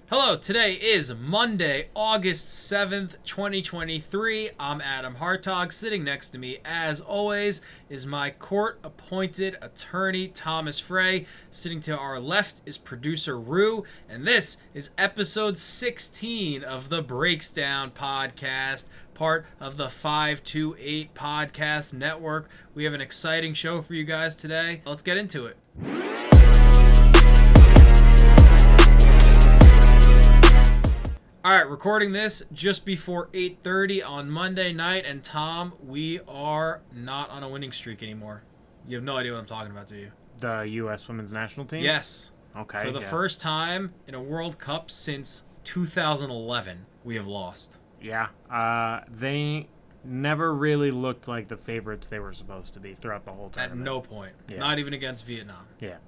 Hello, today is Monday, August 7th, 2023. I'm Adam Hartog. Sitting next to me, as always, is my court-appointed attorney, Thomas Frey. Sitting to our left is producer Rue, and this is episode 16 of the Breaks Down podcast, part of the 528 Podcast Network. We have an exciting show for you guys today. Let's get into it. All right, recording this just before 8:30 on Monday night, and Tom, we are not on a winning streak anymore. You have no idea what I'm talking about, do you? The U.S. women's national team? Yes. Okay. For the first time in a World Cup since 2011, we have lost. Yeah. They never really looked like the favorites they were supposed to be throughout the whole tournament. At no point. Yeah. Not even against Vietnam. Yeah.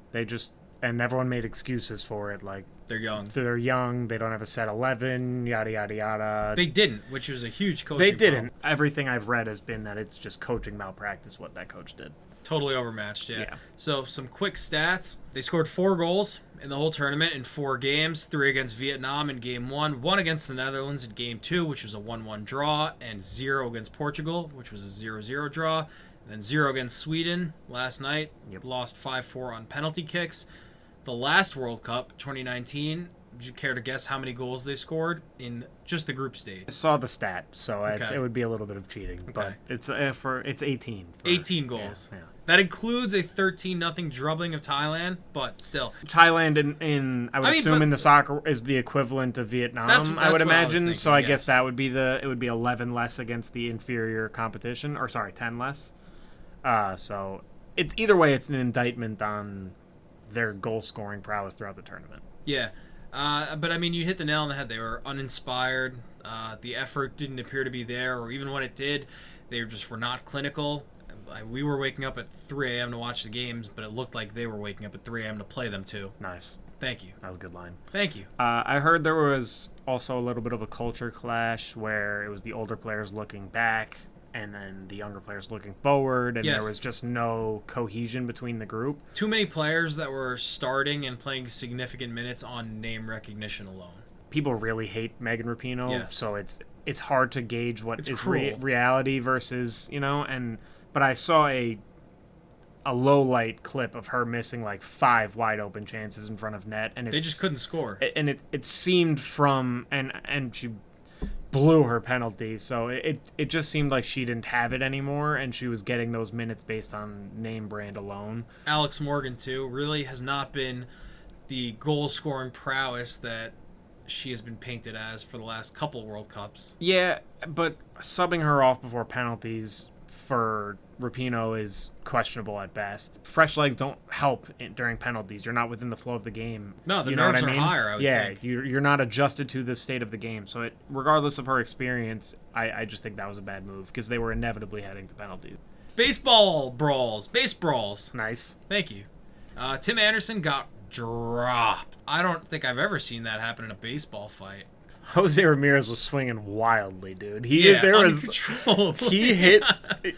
And everyone made excuses for it, like They're young. they're young, they don't have a set 11, yada yada yada. They didn't, which was a huge coaching They didn't. problem. Everything I've read has been that it's just coaching malpractice what that coach did. Totally overmatched, yeah. Yeah. So, some quick stats. They scored 4 goals in the whole tournament in 4 games. 3 against Vietnam in Game 1. 1 against the Netherlands in Game 2, which was a 1-1 draw. And 0 against Portugal, which was a 0-0 draw. And then 0 against Sweden last night. Yep. Lost 5-4 on penalty kicks. The last World Cup, 2019, would you care to guess how many goals they scored in just the group stage? I saw the stat, so Okay. it would be a little bit of cheating, but it's 18. 18 goals. Yeah. That includes a 13-0 drubbing of Thailand, but still. Thailand I would assume in the soccer is the equivalent of Vietnam. That's I would what I was imagine. thinking, So I yes. guess that would be it would be 11 less against the inferior competition, 10 less. So it's either way, it's an indictment on their goal scoring prowess throughout the tournament. Yeah. But I mean, you hit the nail on the head. They were uninspired. The effort didn't appear to be there, or even when it did, they were not clinical. We were waking up at 3 a.m. to watch the games, but it looked like they were waking up at 3 a.m. to play them too. Nice. Thank you. That was a good line. Thank you. I heard there was also a little bit of a culture clash where it was the older players looking back and then the younger players looking forward, and Yes. there was just no cohesion between the group. Too many players that were starting and playing significant minutes on name recognition alone. People really hate Megan Rapinoe, Yes. so it's hard to gauge what It's is cruel. reality versus, but I saw a low light clip of her missing like 5 wide open chances in front of net, and They just couldn't score. and it seemed from and she blew her penalty, so it just seemed like she didn't have it anymore, and she was getting those minutes based on name brand alone. Alex Morgan, too, really has not been the goal-scoring prowess that she has been painted as for the last couple World Cups. Yeah, but subbing her off before penalties for Rapinoe is questionable at best. Fresh legs don't help during penalties. You're not within the flow of the game. No, the You know nerves what I are mean? higher, I would think. You're not adjusted to the state of the game. So regardless of her experience, I just think that was a bad move because they were inevitably heading to penalties. Base Brawls. Nice. Thank you. Tim Anderson got dropped. I don't think I've ever seen that happen in a baseball fight. Jose Ramirez was swinging wildly, dude. Uncontrollably. He hit.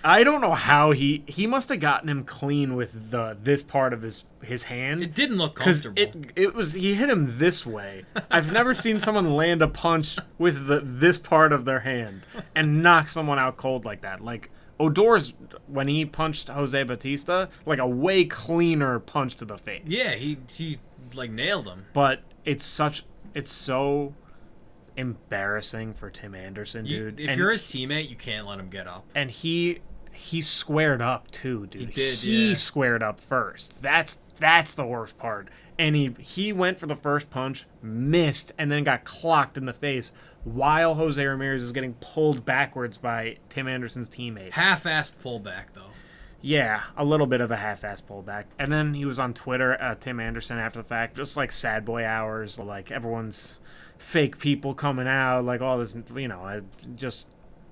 I don't know how he must have gotten him clean with this part of his hand. It didn't look Because comfortable. it was he hit him this way. I've never seen someone land a punch with this part of their hand and knock someone out cold like that. like Odor's, when he punched Jose Bautista, like a way cleaner punch to the face. Yeah, he like nailed him. But it's so embarrassing for Tim Anderson, dude. If you're his teammate, you can't let him get up. And he squared up too, dude. He did, He yeah. squared up first. That's the worst part. And he went for the first punch, missed, and then got clocked in the face while Jose Ramirez is getting pulled backwards by Tim Anderson's teammate. Half-assed pullback, though. Yeah, a little bit of a half-ass pullback. And then he was on Twitter, Tim Anderson, after the fact, just like sad boy hours, like everyone's fake people coming out, like all this,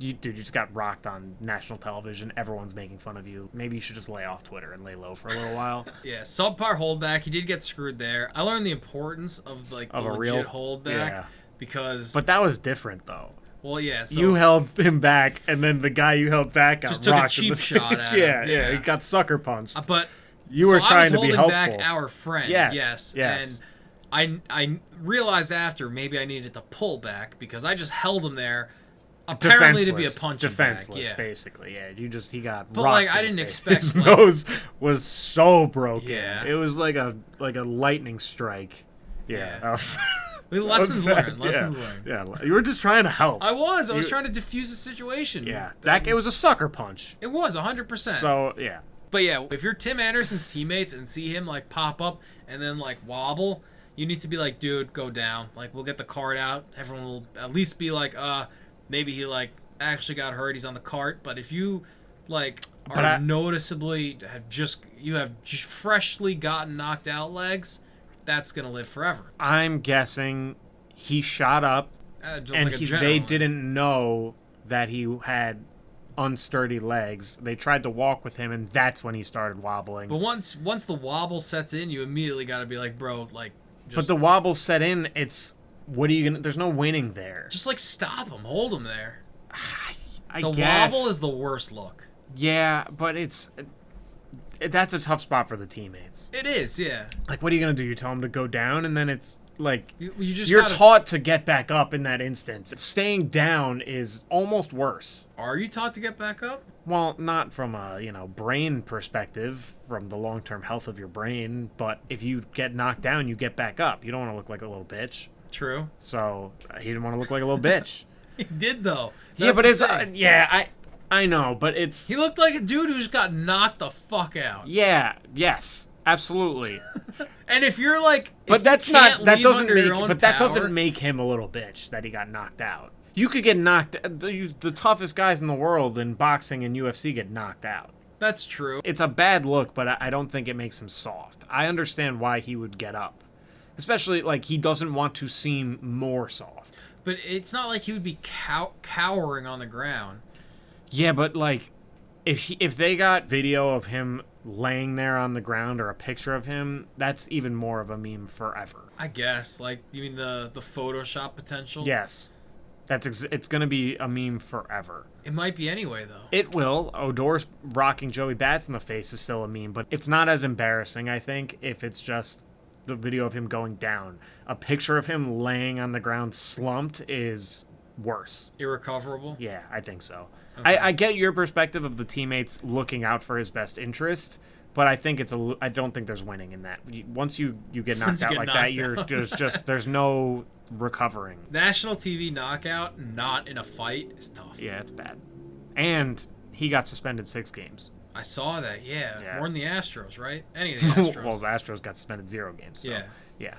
you just got rocked on national television. Everyone's making fun of you. Maybe you should just lay off Twitter and lay low for a little while. Yeah, subpar holdback. He did get screwed there. I learned the importance of the a legit real holdback because. But that was different though. Well, yeah. So You held him back, and then the guy you held back got just took a rocked in cheap the shot face. at him. Yeah, he got sucker punched. But You were so trying to I was be holding helpful. back our friend. Yes. And I realized after maybe I needed to pull back because I just held him there. Apparently to be a punching defenseless, bag. Yeah. basically. Yeah, he got. But rocked I in didn't the expect. His nose was so broken. Yeah. It was like a lightning strike. Yeah. Yeah. Lessons learned. Lessons learned. Yeah, you were just trying to help. I was trying to diffuse the situation. Yeah, it was a sucker punch. It was 100%. So yeah. But yeah, if you're Tim Anderson's teammates and see him like pop up and then like wobble, you need to be like, dude, go down. Like we'll get the cart out. Everyone will at least be like, maybe he like actually got hurt. He's on the cart. But if you like are noticeably have freshly gotten knocked out legs, that's gonna live forever. I'm guessing he shot up and they didn't know that he had unsturdy legs. They tried to walk with him, and that's when he started wobbling. But once the wobble sets in, you immediately got to be like, bro, like. But the wobble set in. What are you gonna? There's no winning there. Just like stop him, hold him there. I the guess. Wobble is the worst look. Yeah, but that's a tough spot for the teammates. It is, yeah. Like, what are you gonna do? You tell them to go down, and then it's like you're taught to get back up in that instance. Staying down is almost worse. Are you taught to get back up? Well, not from a brain perspective, from the long-term health of your brain, but if you get knocked down, you get back up. You don't want to look like a little bitch. True. So he didn't want to look like a little bitch. He did though. Yeah, but I know, but he looked like a dude who just got knocked the fuck out. Yeah. Yes. Absolutely. And if you're like, but that doesn't make him a little bitch that he got knocked out. You could get knocked. The toughest guys in the world in boxing and UFC get knocked out. That's true. It's a bad look, but I don't think it makes him soft. I understand why he would get up, especially like he doesn't want to seem more soft. But it's not like he would be cowering on the ground. Yeah, but like, if they got video of him laying there on the ground or a picture of him, that's even more of a meme forever. I guess. Like, you mean the Photoshop potential? Yes. It's going to be a meme forever. It might be anyway, though. It will. Odor's rocking Joey Bats in the face is still a meme, but it's not as embarrassing, I think, if it's just the video of him going down. A picture of him laying on the ground slumped is worse. Irrecoverable? Yeah, I think so. Okay. I get your perspective of the teammates looking out for his best interest, but I think I don't think there's winning in that. Once you get knocked out like that, there's no recovering. National TV knockout, not in a fight, is tough. Yeah, it's bad. And he got suspended 6 games. I saw that, yeah. More than the Astros, right? Any of the Astros. Well, the Astros got suspended 0 games. So, yeah. Yeah.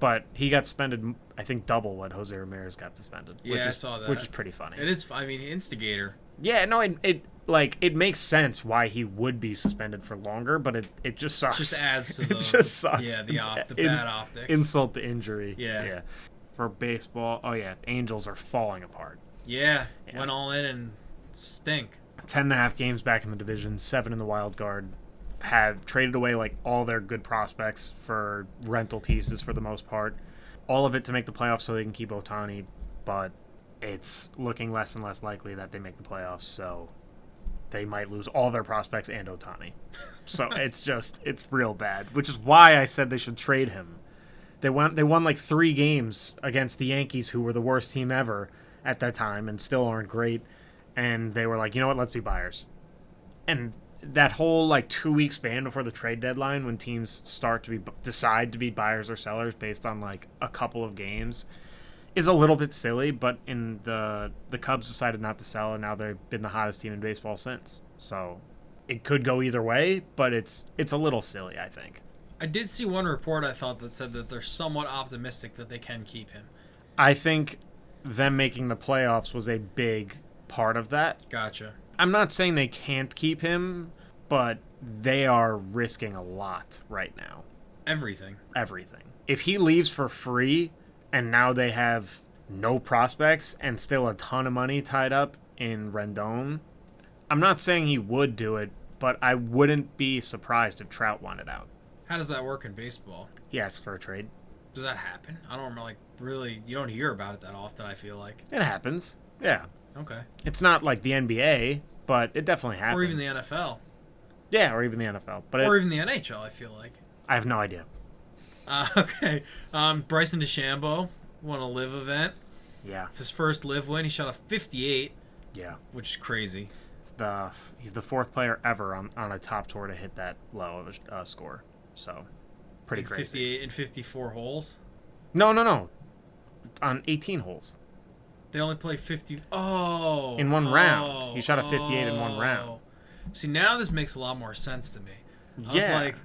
But he got suspended, I think, double what Jose Ramirez got suspended. Yeah, I saw that. Which is pretty funny. It is, instigator. Yeah, no, it makes sense why he would be suspended for longer, but it just sucks. It just adds to the... It just sucks. Yeah, the bad optics. Insult to injury. Yeah. For baseball, Angels are falling apart. Yeah, went all in and stink. 10.5 games back in the division, 7 in the wild card. Have traded away like all their good prospects for rental pieces for the most part. All of it to make the playoffs so they can keep Ohtani, but it's looking less and less likely that they make the playoffs, so they might lose all their prospects and Ohtani. So it's real bad, which is why I said they should trade him. They won like 3 games against the Yankees, who were the worst team ever at that time and still aren't great, and they were like, you know what, let's be buyers. And that whole like 2-week span before the trade deadline, when teams start to decide to be buyers or sellers based on like a couple of games, is a little bit silly. But in the Cubs decided not to sell, and now they've been the hottest team in baseball since. So it could go either way, but it's a little silly, I think. I did see one report I thought that said that they're somewhat optimistic that they can keep him. I think them making the playoffs was a big part of that. Gotcha. I'm not saying they can't keep him, but they are risking a lot right now. Everything. If he leaves for free and now they have no prospects and still a ton of money tied up in Rendon, I'm not saying he would do it, but I wouldn't be surprised if Trout wanted out. How does that work in baseball? He asks for a trade. Does that happen? I don't remember, really, you don't hear about it that often, I feel like. It happens. Yeah. Okay. It's not like the NBA, but it definitely happens. Or even the NFL. Yeah, or even the NFL. But or even the NHL, I feel like. I have no idea. Okay. Bryson DeChambeau won a live event. Yeah. It's his first live win. He shot a 58, Yeah. which is crazy. He's the fourth player ever on a top tour to hit that low of a score. So, pretty crazy. 58 and 54 holes. No. On 18 holes. They only play 50. Oh. In one round. He shot a 58 in one round. See, now this makes a lot more sense to me. I was like,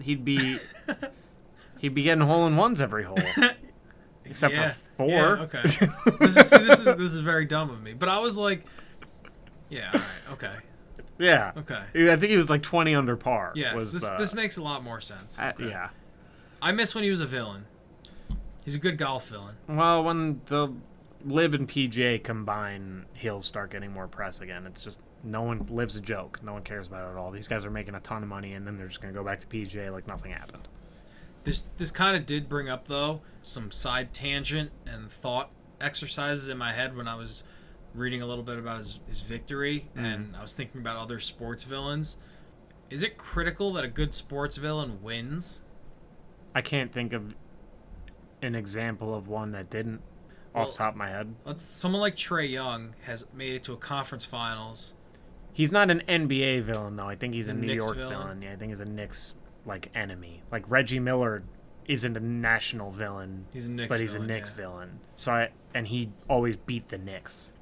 he'd be getting hole-in-ones every hole. Except for 4. Yeah, okay. This is very dumb of me. But I was like, yeah, all right, okay. Yeah. Okay. I think he was like 20 under par. Yes, this makes a lot more sense. Okay. Yeah. I miss when he was a villain. He's a good golf villain. Well, when the Live and PGA combine, he'll start getting more press again. It's just no one lives a joke. No one cares about it at all. These guys are making a ton of money, and then they're just going to go back to PGA like nothing happened. This kind of did bring up, though, some side tangent and thought exercises in my head when I was reading a little bit about his victory, and I was thinking about other sports villains. Is it critical that a good sports villain wins? I can't think of an example of one that didn't off the top of my head. Someone like Trae Young has made it to a conference finals. He's not an NBA villain, though. I think he's a New Knicks York villain. Yeah, I think he's a Knicks enemy. Like Reggie Miller isn't a national villain. He's a Knicks but he's villain, a Knicks villain. So and he always beat the Knicks.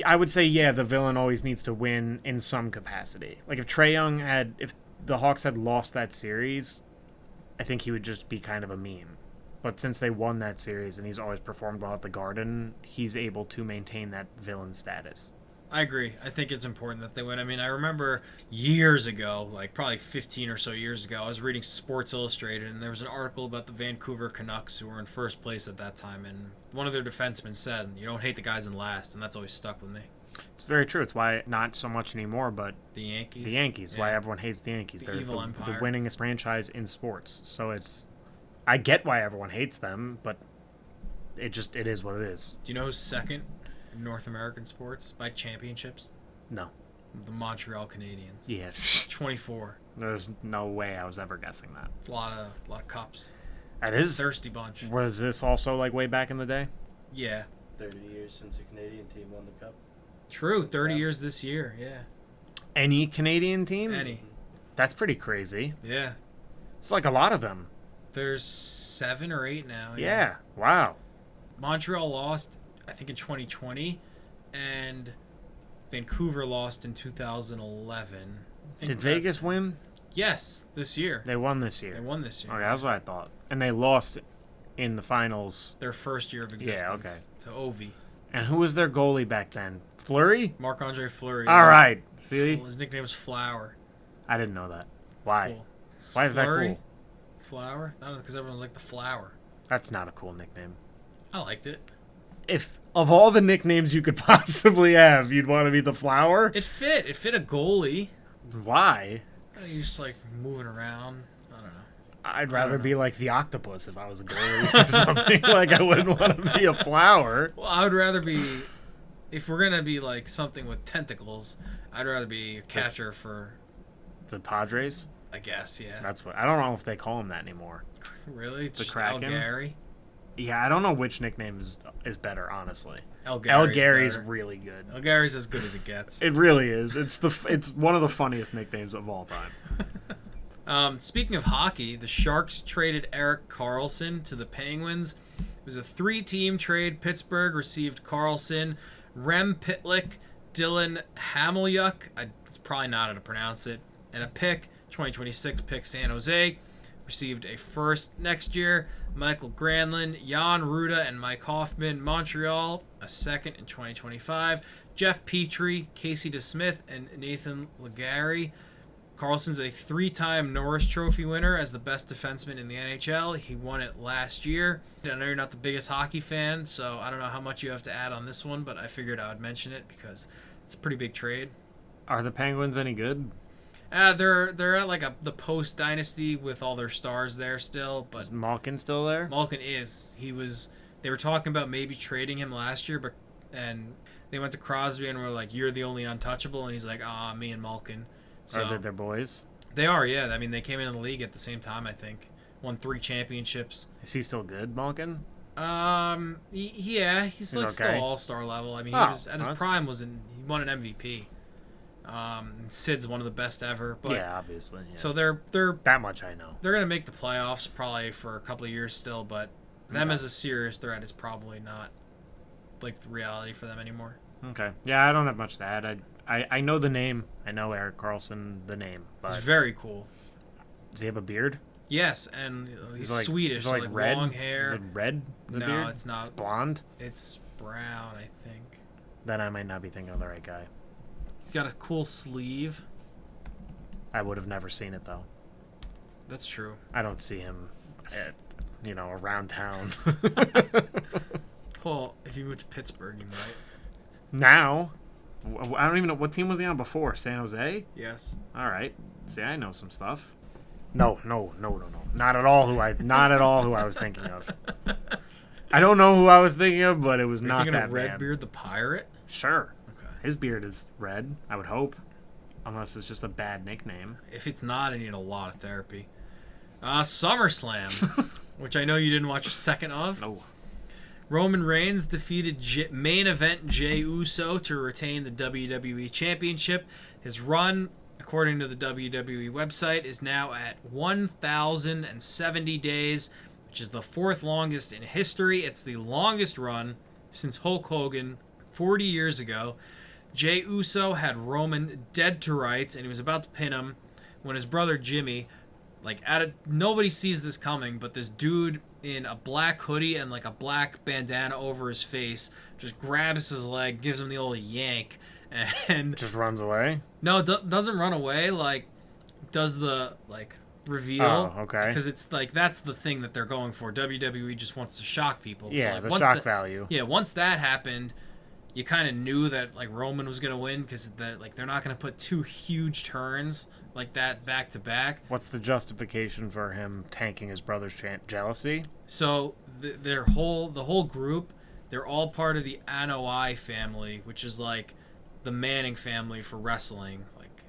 I would say, yeah, the villain always needs to win in some capacity. Like if the Hawks had lost that series, I think he would just be kind of a meme. But since they won that series and he's always performed well at the Garden, he's able to maintain that villain status. I agree. I think it's important that they win. I mean, I remember years ago, like probably 15 or so years ago, I was reading Sports Illustrated, and there was an article about the Vancouver Canucks who were in first place at that time, and one of their defensemen said, you don't hate the guys in last, and that's always stuck with me. It's very true. It's why not so much anymore, but the Yankees. Yeah. Why everyone hates the Yankees. The They're evil empire. The winningest franchise in sports. So I get why everyone hates them, but it is what it is. Do you know who's second in North American sports by championships? No. The Montreal Canadiens. Yeah. 24. There's no way I was ever guessing that. It's a lot of cups. That is Thirsty bunch. Was this also like way back in the day? Yeah. 30 years since the Canadian team won the cup. True. 30 years this year. Yeah. Any Canadian team? Any. That's pretty crazy. Yeah. It's like a lot of them. There's 7 or 8 now. Yeah. Wow. Montreal lost, I think, in 2020, and Vancouver lost in 2011. Did Vegas win? Yes, this year. They won this year. They won this year. Okay, that's what I thought. And they lost in the finals. Their first year of existence. Yeah, okay. To Ovi. And who was their goalie back then? Fleury? Marc-Andre Fleury. All right. See? His nickname is Flower. I didn't know that. Why? Cool. Why is Fleury? that cool? Flower? Not because everyone's like the Flower. That's not a cool nickname. I liked it. If of all the nicknames you could possibly have, you'd want to be the Flower? It fit. It fit a goalie. Why? You're just like moving around. I don't know. I'd rather be like the octopus if I was a goalie or something. Like I wouldn't want to be a flower. Well, I would rather be, if we're gonna be like something with tentacles, I'd rather be a catcher for the Padres. I guess, yeah. That's what I don't know if they call him that anymore. Really? It's the just Kraken? El Gary? Yeah, I don't know which nickname is better, honestly. El Gary's really good. El Gary's as good as it gets. It really is. It's one of the funniest nicknames of all time. Speaking of hockey, the Sharks traded Erik Karlsson to the Penguins. It was a 3-team trade. Pittsburgh received Karlsson, Rem Pitlick, Dylan Hamilyuk, it's probably not how to pronounce it, and a pick, 2026 pick San Jose. Received a first next year. Michael Granlund, Jan Ruda, and Mike Hoffman. Montreal, a second in 2025. Jeff Petrie, Casey DeSmith, and Nathan Legary. Karlsson's a 3-time Norris Trophy winner as the best defenseman in the NHL. He won it last year. I know you're not the biggest hockey fan, so I don't know how much you have to add on this one, but I figured I would mention it because it's a pretty big trade. Are the Penguins any good? They're at like the post dynasty with all their stars there still, but is Malkin still there? Malkin is. They were talking about maybe trading him last year, and they went to Crosby and were like, "You're the only untouchable," and he's like, me and Malkin. So, Are they their boys? They are, yeah. I mean, they came into the league at the same time, I think. won 3 championships. Is he still good, Malkin? Yeah, he's like okay. still all-star level. I mean, he was at his prime he won an MVP. And Sid's one of the best ever. But yeah, obviously. Yeah. So they're that much I know. They're gonna make the playoffs probably for a couple of years still, but them as a serious threat is probably not like the reality for them anymore. Okay. Yeah, I don't have much to add. I know the name. I know Erik Karlsson, the name. But He's very cool. Does he have a beard? Yes, and he's like, Swedish, like red? long hair. Is it red? The no, beard? it's not. It's blonde? It's brown, I think. Then I might not be thinking of the right guy. He's got a cool sleeve. I would have never seen it, though. That's true. I don't see him, around town. Well, if you moved to Pittsburgh, you might. Now, I don't even know. What team was he on before? San Jose? Yes. All right. See, I know some stuff. No. Not at all who I was thinking of. I don't know who I was thinking of, but it was not that of Redbeard man. the Pirate? Sure. Okay. His beard is red, I would hope. Unless it's just a bad nickname. If it's not, I need a lot of therapy. SummerSlam, which I know you didn't watch a second of. No. Roman Reigns defeated main event Jay Uso to retain the WWE Championship. His run, according to the WWE website, is now at 1,070 days, which is the 4th longest in history. It's the longest run since Hulk Hogan 40 years ago. Jay Uso had Roman dead to rights, and he was about to pin him when his brother Jimmy, nobody sees this coming, but this dude in a black hoodie and like a black bandana over his face just grabs his leg, gives him the old yank, and just runs away. No, doesn't run away. Like, does the reveal? Oh, okay. Because it's like that's the thing that they're going for. WWE just wants to shock people. Yeah, so, the shock value. Yeah, once that happened, you kind of knew that Roman was gonna win because they're not gonna put 2 huge turns like that back to back. What's the justification for him tanking his brother's jealousy? So the whole group, they're all part of the Anoa'i family, which is like the Manning family for wrestling. Like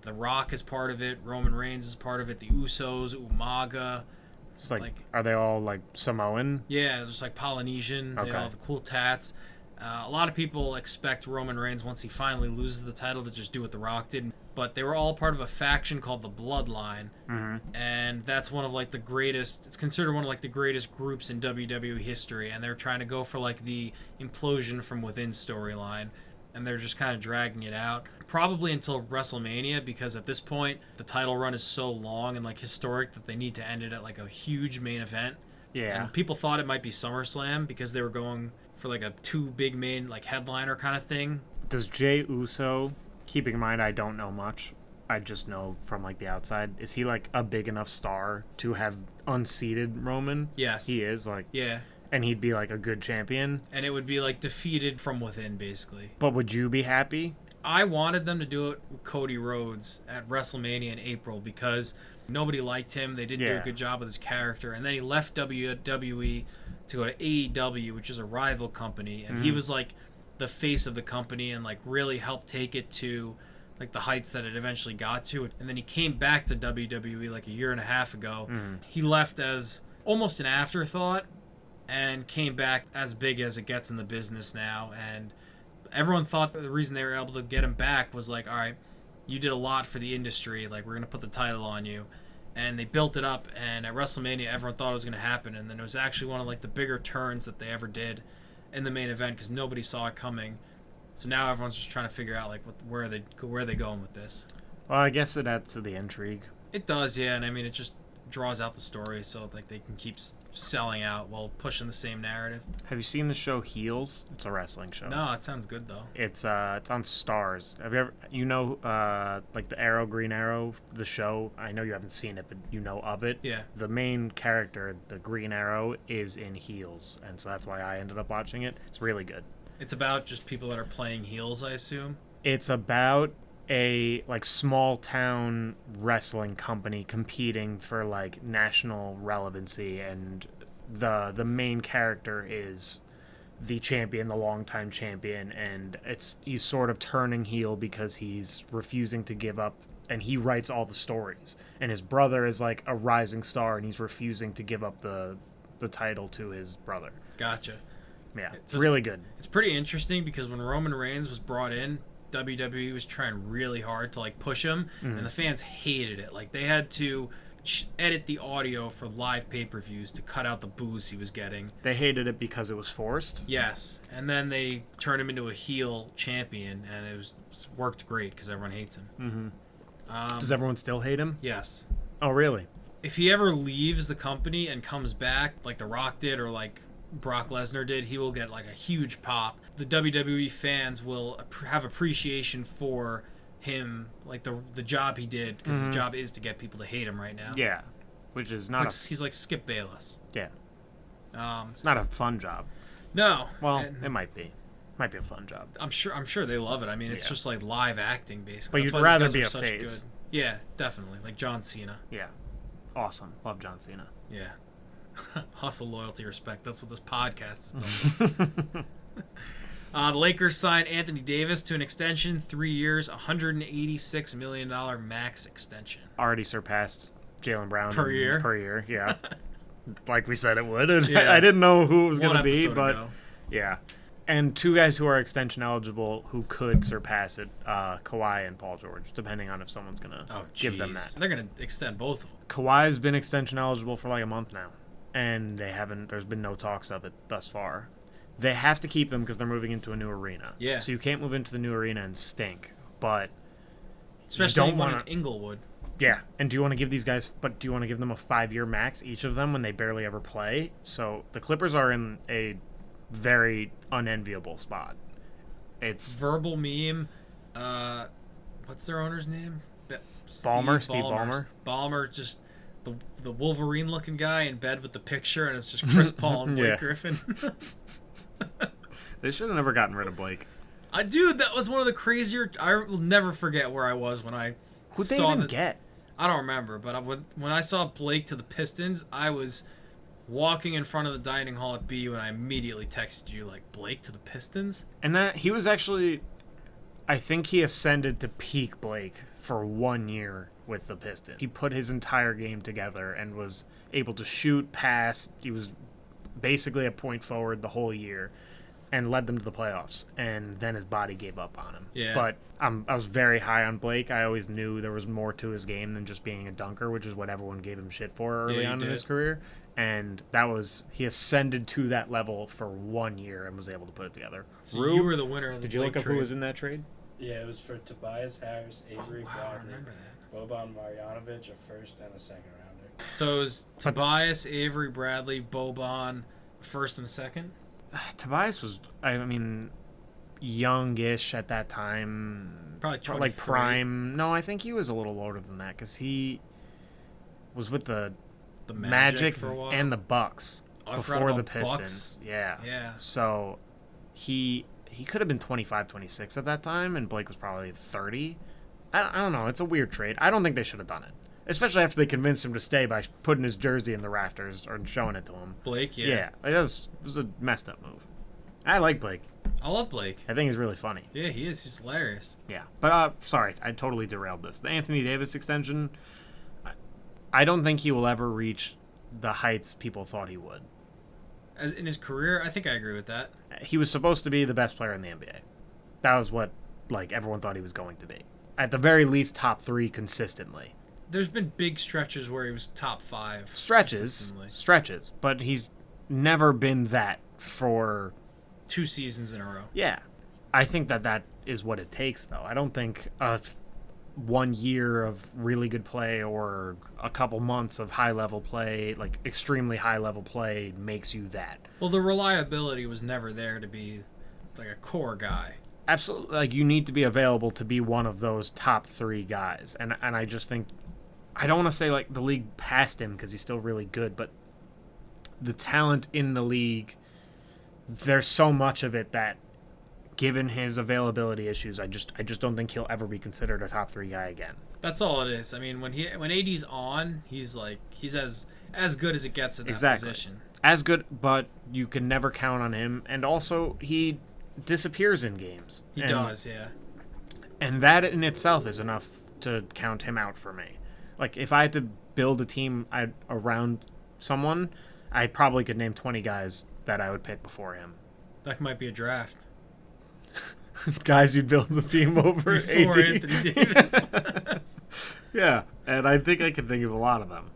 The Rock is part of it, Roman Reigns is part of it, the Usos, Umaga. It's are they all Samoan? Yeah, just like Polynesian. Okay. They all have the cool tats. A lot of people expect Roman Reigns, once he finally loses the title, to just do what The Rock did. But they were all part of a faction called the Bloodline. Mm-hmm. And that's one of the greatest, it's considered one of the greatest groups in WWE history. And they're trying to go for the implosion from within storyline. And they're just kind of dragging it out. Probably until WrestleMania, because at this point, the title run is so long and historic that they need to end it at a huge main event. Yeah. And people thought it might be SummerSlam because they were going for a 2 big main headliner kind of thing. Does Jay Uso, keeping in mind I don't know much, I just know from the outside, is he a big enough star to have unseated Roman? Yes. He is Yeah. And he'd be a good champion? And it would be defeated from within basically. But would you be happy? I wanted them to do it with Cody Rhodes at WrestleMania in April because nobody liked him. They didn't do a good job with his character. And then he left WWE to go to AEW, which is a rival company. And he was the face of the company and really helped take it to the heights that it eventually got to. And then he came back to WWE a year and a half ago. He left as almost an afterthought and came back as big as it gets in the business now. And everyone thought that the reason they were able to get him back was all right, you did a lot for the industry. We're going to put the title on you. And they built it up. And at WrestleMania, everyone thought it was going to happen. And then it was actually one of the bigger turns that they ever did in the main event because nobody saw it coming. So now everyone's just trying to figure out where are they going with this. Well, I guess it adds to the intrigue. It does, yeah. And I mean, it just draws out the story so they can keep selling out while pushing the same narrative. Have you seen the show Heels? It's a wrestling show. No, it sounds good though. It's on Stars. Have you ever the Arrow, Green Arrow, the show? I know you haven't seen it, but you know of it. Yeah. The main character, the Green Arrow, is in Heels, and so that's why I ended up watching it. It's really good. It's about just people that are playing heels, I assume. It's about a small town wrestling company competing for national relevancy, and the main character is the champion, the longtime champion, and he's sort of turning heel because he's refusing to give up and he writes all the stories. And his brother is like a rising star, and he's refusing to give up the title to his brother. Gotcha. Yeah, So it's really good. It's pretty interesting because when Roman Reigns was brought in, WWE was trying really hard to like push him, and the fans hated it. Like they had to edit the audio for live pay-per-views to cut out the boos he was getting. They hated it because it was forced. Yes, and then they turned him into a heel champion, and it worked great because everyone hates him. Does everyone still hate him? Yes. Oh, really? If he ever leaves the company and comes back, like The Rock did or like Brock Lesnar did, he will get like a huge pop. The WWE fans will have appreciation for him, like the job he did, because his job is to get people to hate him right now. Yeah, which is not. He's like Skip Bayless. Yeah. It's not a fun job. No. Well, and it might be. Might be a fun job. I'm sure they love it. I mean, it's just like live acting, basically. But That's you'd why these rather guys be are a such face. Good. Yeah, definitely. Like John Cena. Yeah. Awesome. Love John Cena. Yeah. Hustle, loyalty, respect. That's what this podcast is about. The Lakers signed Anthony Davis to an extension, 3 years, $186 million max extension. Already surpassed Jaylen Brown Per year, yeah. Like we said it would. Yeah. I didn't know who it was One going to be, episode but ago. yeah. And two guys who are extension eligible who could surpass it, Kawhi and Paul George, depending on if someone's going to give them that. They're going to extend both of them. Kawhi's been extension eligible for like a month now, and there's been no talks of it thus far. They have to keep them because they're moving into a new arena. Yeah. So you can't move into the new arena and stink. But especially don't one want in Inglewood. Yeah. And do you want to give these guys? But do you want to give them a 5-year max each of them when they barely ever play? So the Clippers are in a very unenviable spot. It's Verbal meme. What's their owner's name? Steve Ballmer. Ballmer, just the Wolverine looking guy in bed with the picture, and it's just Chris Paul and Blake Yeah. Griffin. They should have never gotten rid of Blake. Dude, that was one of the crazier. I will never forget where I was when I Who'd they saw even that. get? I don't remember, but when I saw Blake to the Pistons, I was walking in front of the dining hall at BU, and I immediately texted you like, Blake to the Pistons? And that he was actually, I think he ascended to peak Blake for 1 year with the Pistons. He put his entire game together and was able to shoot, pass. He was basically a point forward the whole year and led them to the playoffs. And then his body gave up on him. Yeah. But I was very high on Blake. I always knew there was more to his game than just being a dunker, which is what everyone gave him shit for early on in his career. And he ascended to that level for 1 year and was able to put it together. So you were the winner of the Did you Blake look up trade. who was in that trade? Yeah, it was for Tobias Harris, Avery I Bradley, remember that. Boban Marjanovic, a first and a second rounder. So it was Tobias, Avery, Bradley, Boban, first and second? Tobias was, I mean, youngish at that time. Probably 23. Like prime. No, I think he was a little older than that because he was with the Magic for a while. and the Bucks I forgot before about the Pistons. Bucks. Yeah. Yeah. So he could have been 25, 26 at that time, and Blake was probably 30. I don't know. It's a weird trade. I don't think they should have done it, especially after they convinced him to stay by putting his jersey in the rafters or showing it to him. Blake, yeah. Yeah, it was a messed up move. I like Blake. I love Blake. I think he's really funny. Yeah, he is. He's hilarious. Yeah, but sorry, I totally derailed this. The Anthony Davis extension, I don't think he will ever reach the heights people thought he would. In his career, I think I agree with that. He was supposed to be the best player in the NBA. That was what everyone thought he was going to be. At the very least, top 3 consistently. There's been big stretches where he was top 5. Stretches, but he's never been that for 2 seasons in a row. Yeah. I think that is what it takes, though. I don't think 1 year of really good play or a couple months of high-level play, like extremely high-level play, makes you that. Well, the reliability was never there to be like a core guy. Absolutely. Like, you need to be available to be one of those top 3 guys. And I just think, I don't want to say like the league passed him because he's still really good, but the talent in the league, there's so much of it that, given his availability issues, I just don't think he'll ever be considered a top 3 guy again. That's all it is. I mean, when AD's on, he's as good as it gets in that position. As good, but you can never count on him. And also, he disappears in games. He does, yeah. And that in itself is enough to count him out for me. Like, if I had to build a team around someone, I probably could name 20 guys that I would pick before him. That might be a draft. Guys you'd build the team over Before AD. Anthony Davis. Yeah, and I think I can think of a lot of them.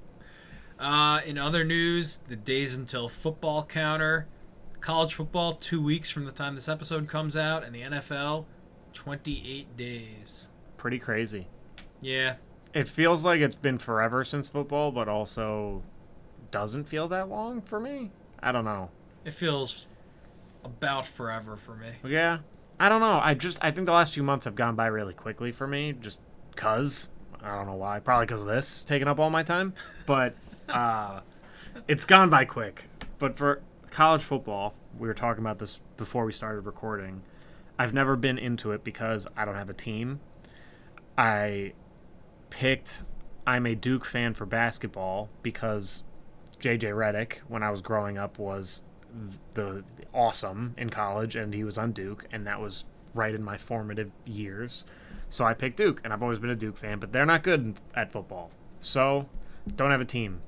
In other news, the days until football counter. College football, 2 weeks from the time this episode comes out, and the NFL, 28 days. Pretty crazy. Yeah. It feels like it's been forever since football, but also doesn't feel that long for me. I don't know. It feels about forever for me. Yeah. I don't know. I think the last few months have gone by really quickly for me, just because. I don't know why. Probably because of this taking up all my time. But it's gone by quick. But for college football, we were talking about this before we started recording. I've never been into it because I don't have a team. I'm a Duke fan for basketball because JJ Redick, when I was growing up, was the awesome in college, and he was on Duke, and that was right in my formative years. So I picked Duke, and I've always been a Duke fan, but they're not good at football. So, don't have a team.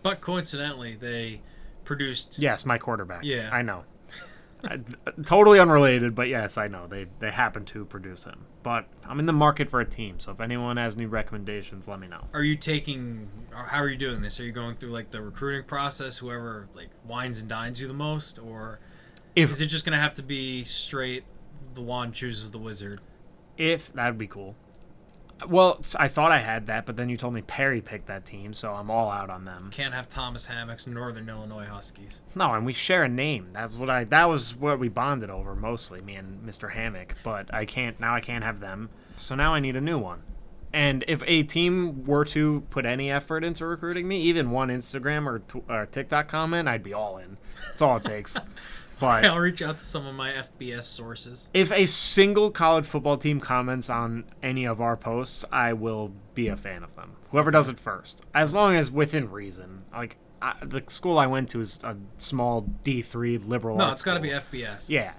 But coincidentally, they produced... Yes, my quarterback. Yeah. I know. Totally unrelated, but yes, I know. They happen to produce him. But I'm in the market for a team, so if anyone has any recommendations, let me know. Are you taking... Or how are you doing this? Are you going through, like, the recruiting process, whoever, like, wines and dines you the most? Or is it just going to have to be straight, the wand chooses the wizard? That would be cool. Well, I thought I had that, but then you told me Perry picked that team, so I'm all out on them. Can't have Thomas Hammock's Northern Illinois Huskies. No, and we share a name. That was what we bonded over mostly, me and Mr. Hammock. But I can't have them. So now I need a new one. And if a team were to put any effort into recruiting me, even one Instagram or TikTok comment, I'd be all in. That's all it takes. But I'll reach out to some of my FBS sources. If a single college football team comments on any of our posts, I will be a fan of them. Whoever does it first. As long as within reason. Like, the school I went to is a small D3 liberal No, arts it's got to school. be FBS. Yeah.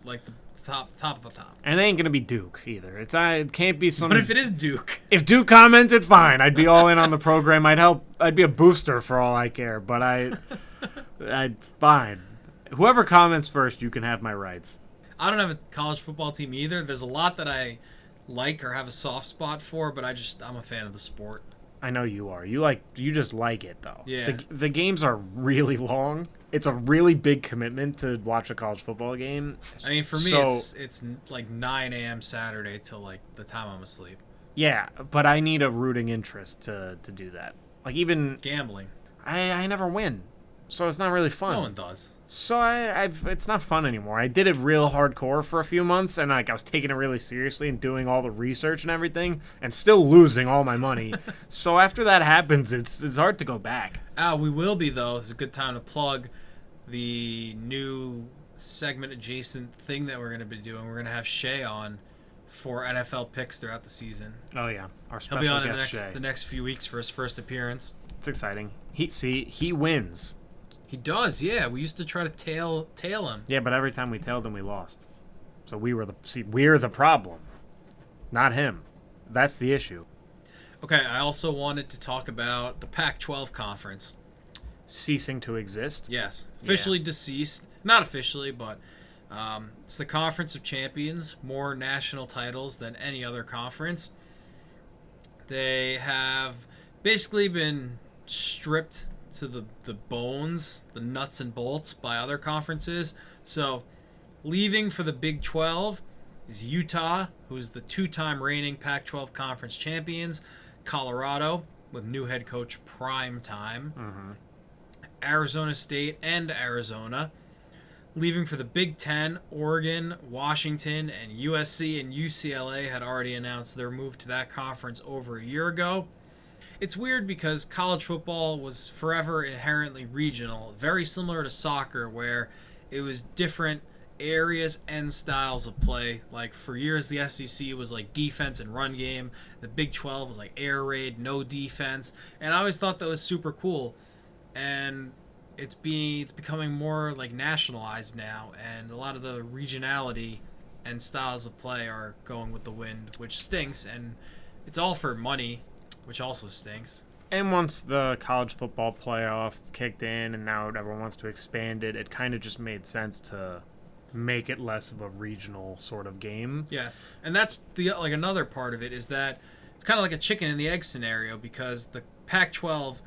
Like the top of the top. And it ain't going to be Duke either. It can't be some... But if it is Duke... If Duke commented, fine. I'd be all in on the program. I'd be a booster for all I care. But I'd fine. Whoever comments first, you can have my rights. I don't have a college football team either. There's a lot that I like or have a soft spot for, but I'm a fan of the sport. I know you are. You just like it, though. Yeah. The games are really long. It's a really big commitment to watch a college football game. I mean, for me, it's like 9 a.m. Saturday till like the time I'm asleep. Yeah, but I need a rooting interest to do that. Like, even Gambling. I never win, so it's not really fun. No one does. So it's not fun anymore. I did it real hardcore for a few months, and I was taking it really seriously and doing all the research and everything, and still losing all my money. So after that happens, it's hard to go back. We will be, though. It's a good time to plug the new segment adjacent thing that we're going to be doing. We're going to have Shay on for NFL picks throughout the season. Oh yeah, our He'll special be on guest in Shay. the next few weeks for his first appearance. It's exciting. He wins. He does, yeah. We used to try to tail him. Yeah, but every time we tailed him, we lost. So we're the problem, not him. That's the issue. Okay, I also wanted to talk about the Pac-12 conference. Ceasing to exist. Yes, officially deceased. Not officially, but it's the Conference of Champions. More national titles than any other conference. They have basically been stripped to the bones, the nuts and bolts by other conferences. So leaving for the Big 12 is Utah, who's the two-time reigning Pac-12 conference champions, Colorado with new head coach Prime Time, Arizona State and Arizona. Leaving for the Big 10, Oregon, Washington, and USC and UCLA had already announced their move to that conference over a year ago. It's weird because college football was forever inherently regional, very similar to soccer, where it was different areas and styles of play. Like, for years, the SEC was like defense and run game. The Big 12 was like air raid, no defense. And I always thought that was super cool. And it's becoming more like nationalized now, and a lot of the regionality and styles of play are going with the wind, which stinks. And it's all for money, which also stinks. And once the college football playoff kicked in and now everyone wants to expand it, it kind of just made sense to make it less of a regional sort of game. Yes, and that's another part of it is that it's kind of like a chicken and the egg scenario because the Pac-12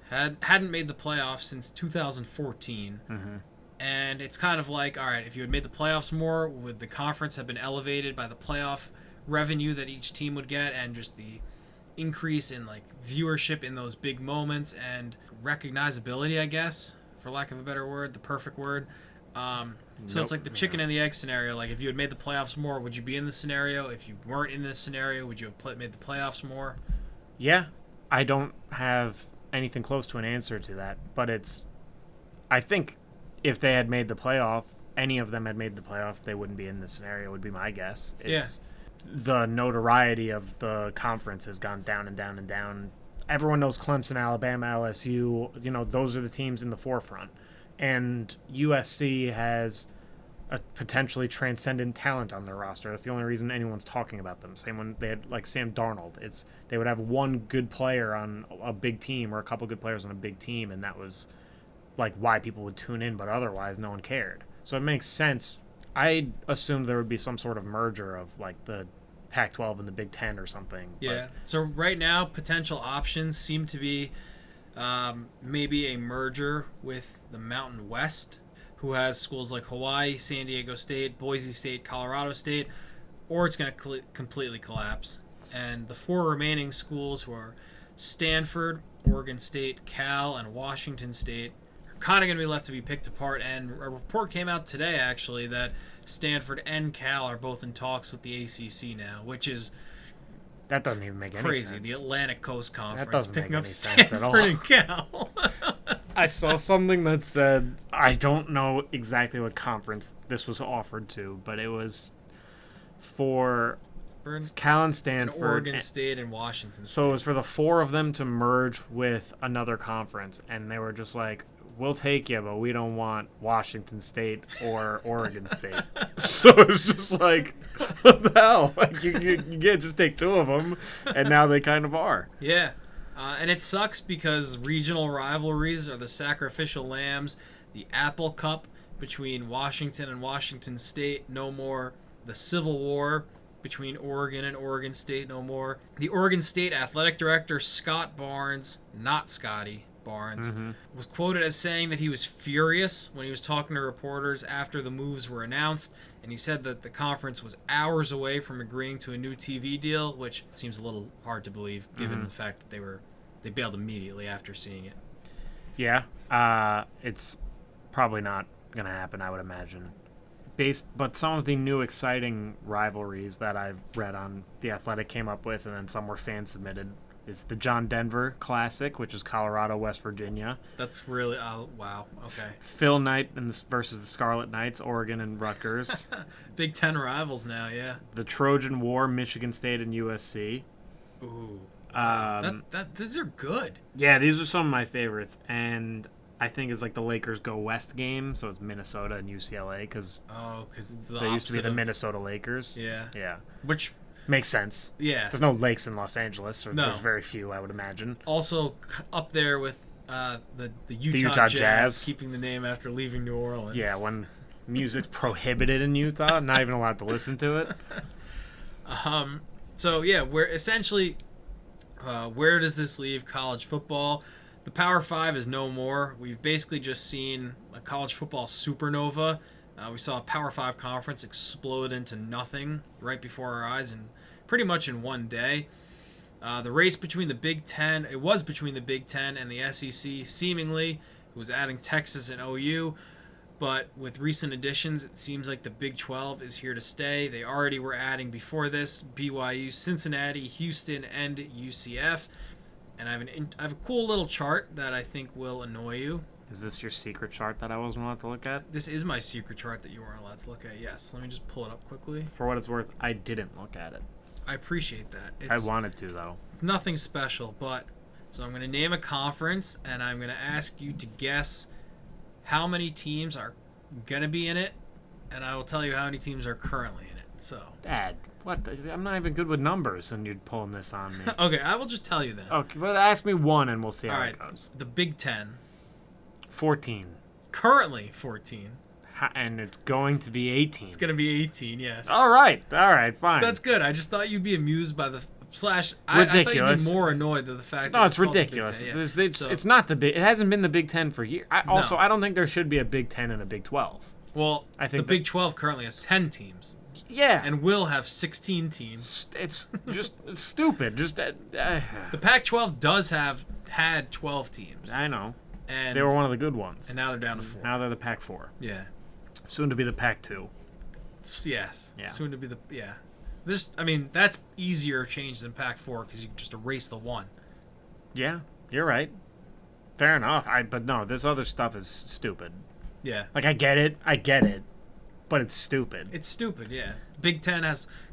hadn't made the playoffs since 2014. Mm-hmm. And it's kind of like, all right, if you had made the playoffs more, would the conference have been elevated by the playoff revenue that each team would get and just the increase in like viewership in those big moments and recognizability, I guess, for lack of a better word, the perfect word. So it's like the chicken and the egg scenario. Like if you had made the playoffs more, would you be in this scenario? If you weren't in this scenario, would you have made the playoffs more? Yeah, I don't have anything close to an answer to that, but I think if they had made the playoff, any of them had made the playoff, they wouldn't be in this scenario, would be my guess. The notoriety of the conference has gone down and down and down. Everyone knows Clemson, Alabama, LSU, those are the teams in the forefront. And USC has a potentially transcendent talent on their roster. That's the only reason anyone's talking about them. Same when they had like Sam Darnold. They would have one good player on a big team or a couple good players on a big team, and that was like why people would tune in, but otherwise no one cared. So it makes sense. I assumed there would be some sort of merger of like the Pac-12 and the Big Ten or something. Yeah. So right now, potential options seem to be maybe a merger with the Mountain West, who has schools like Hawaii, San Diego State, Boise State, Colorado State, or it's going to completely collapse. And the four remaining schools, who are Stanford, Oregon State, Cal, and Washington State, are kind of going to be left to be picked apart. And a report came out today, actually, that Stanford and Cal are both in talks with the ACC now, which is that doesn't even make any crazy. sense. The Atlantic Coast Conference that doesn't picking make up any sense at all. Stanford and Cal. I saw something that said, I don't know exactly what conference this was offered to, but it was for Cal and Stanford, and Oregon State and Washington State. So it was for the four of them to merge with another conference, and they were just like, we'll take you, but we don't want Washington State or Oregon State. So it's just like, what the hell? Like you can't just take two of them, and now they kind of are. Yeah. And it sucks because regional rivalries are the sacrificial lambs. The Apple Cup between Washington and Washington State, no more. The Civil War between Oregon and Oregon State, no more. The Oregon State athletic director, Scott Barnes, not Scotty Barnes, was quoted as saying that he was furious when he was talking to reporters after the moves were announced. And he said that the conference was hours away from agreeing to a new TV deal, which seems a little hard to believe given the fact that they bailed immediately after seeing it. Yeah, it's probably not going to happen, I would imagine. But some of the new exciting rivalries that I've read on The Athletic came up with, and then some were fan submitted, is the John Denver Classic, which is Colorado, West Virginia. That's really wow. Okay. Phil Knight versus the Scarlet Knights, Oregon and Rutgers. Big Ten rivals now, yeah. The Trojan War, Michigan State and USC. Ooh. These are good. Yeah, these are some of my favorites, and I think it's like the Lakers go West game, so it's Minnesota and UCLA because it's they used to be the Minnesota Lakers. Yeah. Which makes sense. Yeah. There's no lakes in Los Angeles, or no. There's very few, I would imagine. Also up there with the Utah Jazz, keeping the name after leaving New Orleans. Yeah, when music's prohibited in Utah, not even allowed to listen to it. So yeah, we're essentially. Where does this leave college football? The Power 5 is no more. We've basically just seen a college football supernova. We saw a Power 5 conference explode into nothing right before our eyes and pretty much in one day. The race between the Big Ten, it was between the Big Ten and the SEC, seemingly. It was adding Texas and OU. But with recent additions, it seems like the Big 12 is here to stay. They already were adding before this BYU, Cincinnati, Houston, and UCF. And I have a cool little chart that I think will annoy you. Is this your secret chart that I wasn't allowed to look at? This is my secret chart that you weren't allowed to look at, yes. Let me just pull it up quickly. For what it's worth, I didn't look at it. I appreciate that. I wanted to, though. It's nothing special, but... So I'm going to name a conference, and I'm going to ask you to guess how many teams are going to be in it, and I will tell you how many teams are currently in it. So. Dad, what? I'm not even good with numbers, and you're pulling this on me. Okay, I will just tell you then. Okay, but ask me one, and we'll see how it goes. The Big Ten. 14. Currently 14. And it's going to be 18. It's going to be 18, yes. All right, fine. That's good. I just thought you'd be amused by the ridiculous. I thought you'd be more annoyed at the fact that it's ridiculous. It's not the Big. It hasn't been the Big Ten for years. I don't think there should be a Big Ten and a Big 12. Well, I think the Big 12 currently has 10 teams. Yeah. And will have 16 teams. It's just stupid. Just the Pac-12 does have had 12 teams. I know. And they were one of the good ones. And now they're down to 4. Now they're the Pac-4. Yeah. Soon to be the Pac-2. Yes. Yeah. Soon to be the that's easier change than Pac-4 because you can just erase the 1. Yeah, you're right. Fair enough. But no, this other stuff is stupid. Yeah. Like I get it, but it's stupid. It's stupid. Yeah. Big 10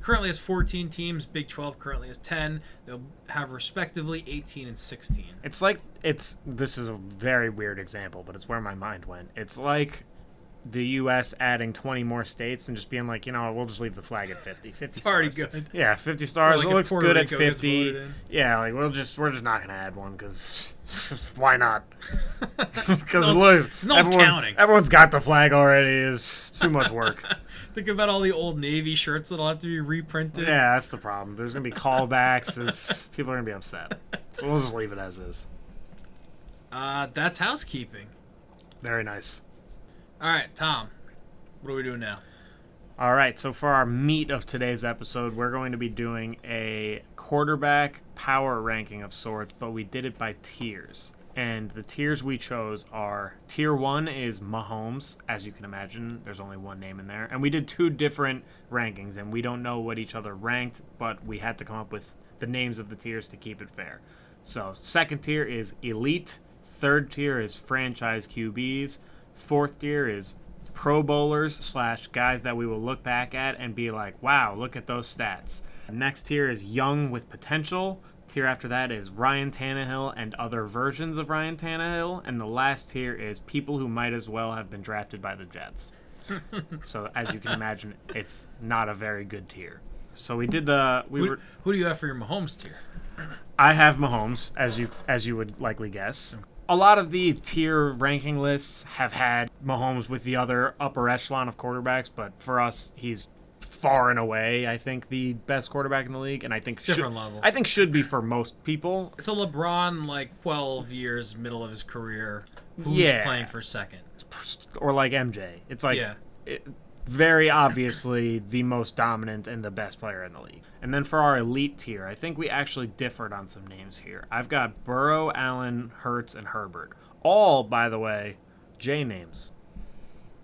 currently has 14 teams. Big 12 currently has 10. They'll have respectively 18 and 16. This is a very weird example, but it's where my mind went. It's like the U.S. adding 20 more states and just being like, we'll just leave the flag at 50. 50 it's stars. Already good. Yeah, 50 stars. Like it looks Puerto good Rico at 50. Yeah, like we're just not gonna add one because why not? Because no one's counting. Everyone's got the flag already. It's too much work. Think about all the old Navy shirts that'll have to be reprinted. Yeah, that's the problem. There's gonna be callbacks. People are gonna be upset. So we'll just leave it as is. That's housekeeping. Very nice. All right, Tom, what are we doing now? All right, so for our meat of today's episode, we're going to be doing a quarterback power ranking of sorts, but we did it by tiers. And the tiers we chose are Tier 1 is Mahomes. As you can imagine, there's only one name in there. And we did 2 different rankings, and we don't know what each other ranked, but we had to come up with the names of the tiers to keep it fair. So second tier is Elite. Third tier is Franchise QBs. Fourth tier is Pro Bowlers / guys that we will look back at and be like, wow, look at those stats. Next tier is Young with Potential. Tier after that is Ryan Tannehill and other versions of Ryan Tannehill. And the last tier is people who might as well have been drafted by the Jets. So as you can imagine, it's not a very good tier. So we did Who do you have for your Mahomes tier? I have Mahomes, as you would likely guess. A lot of the tier ranking lists have had Mahomes with the other upper echelon of quarterbacks, but for us, he's far and away, I think, the best quarterback in the league, and I think different level. I think should be for most people. It's a LeBron, 12 years, middle of his career, who's playing for second. Or like MJ. It's like very obviously the most dominant and the best player in the league. And then for our elite tier, I think we actually differed on some names here. I've got Burrow, Allen, Hurts, and Herbert. All, by the way, J names.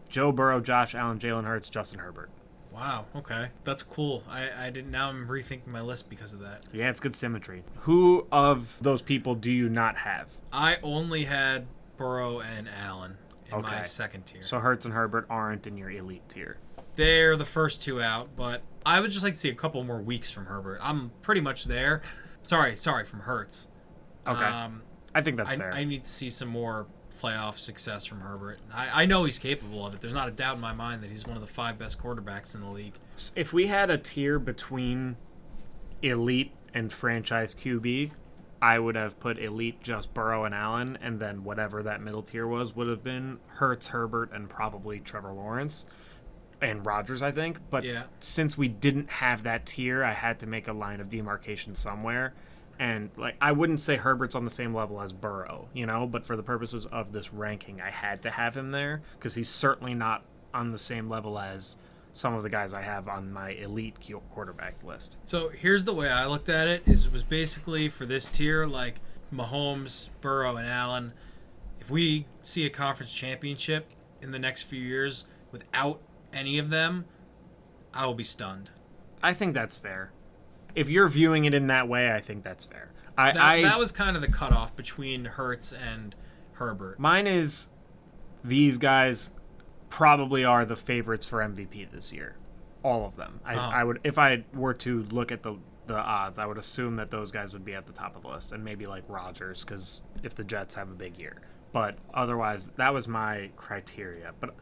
Joe Burrow, Josh Allen, Jalen Hurts, Justin Herbert. Wow, okay. That's cool. I didn't. Now I'm rethinking my list because of that. Yeah, it's good symmetry. Who of those people do you not have? I only had Burrow and Allen in my second tier. So Hurts and Herbert aren't in your elite tier. They're the first 2 out, but I would just like to see a couple more weeks from Herbert. I'm pretty much there. Sorry, from Hurts. Okay. I think that's fair. I need to see some more playoff success from Herbert. I know he's capable of it. There's not a doubt in my mind that he's one of the 5 best quarterbacks in the league. If we had a tier between elite and franchise QB, I would have put elite just Burrow and Allen, and then whatever that middle tier would have been Hurts, Herbert, and probably Trevor Lawrence and Rodgers, I think. But since we didn't have that tier, I had to make a line of demarcation somewhere. And I wouldn't say Herbert's on the same level as Burrow, but for the purposes of this ranking, I had to have him there because he's certainly not on the same level as some of the guys I have on my elite quarterback list. So here's the way I looked at it: was basically for this tier, Mahomes, Burrow, and Allen. If we see a conference championship in the next few years without any of them, I will be stunned. I think that's fair. If you're viewing it in that way, I think that's fair. That was kind of the cutoff between Hurts and Herbert. Mine is these guys probably are the favorites for MVP this year. All of them. I would, if I were to look at the odds, I would assume that those guys would be at the top of the list, and maybe Rodgers, because if the Jets have a big year. But otherwise, that was my criteria. But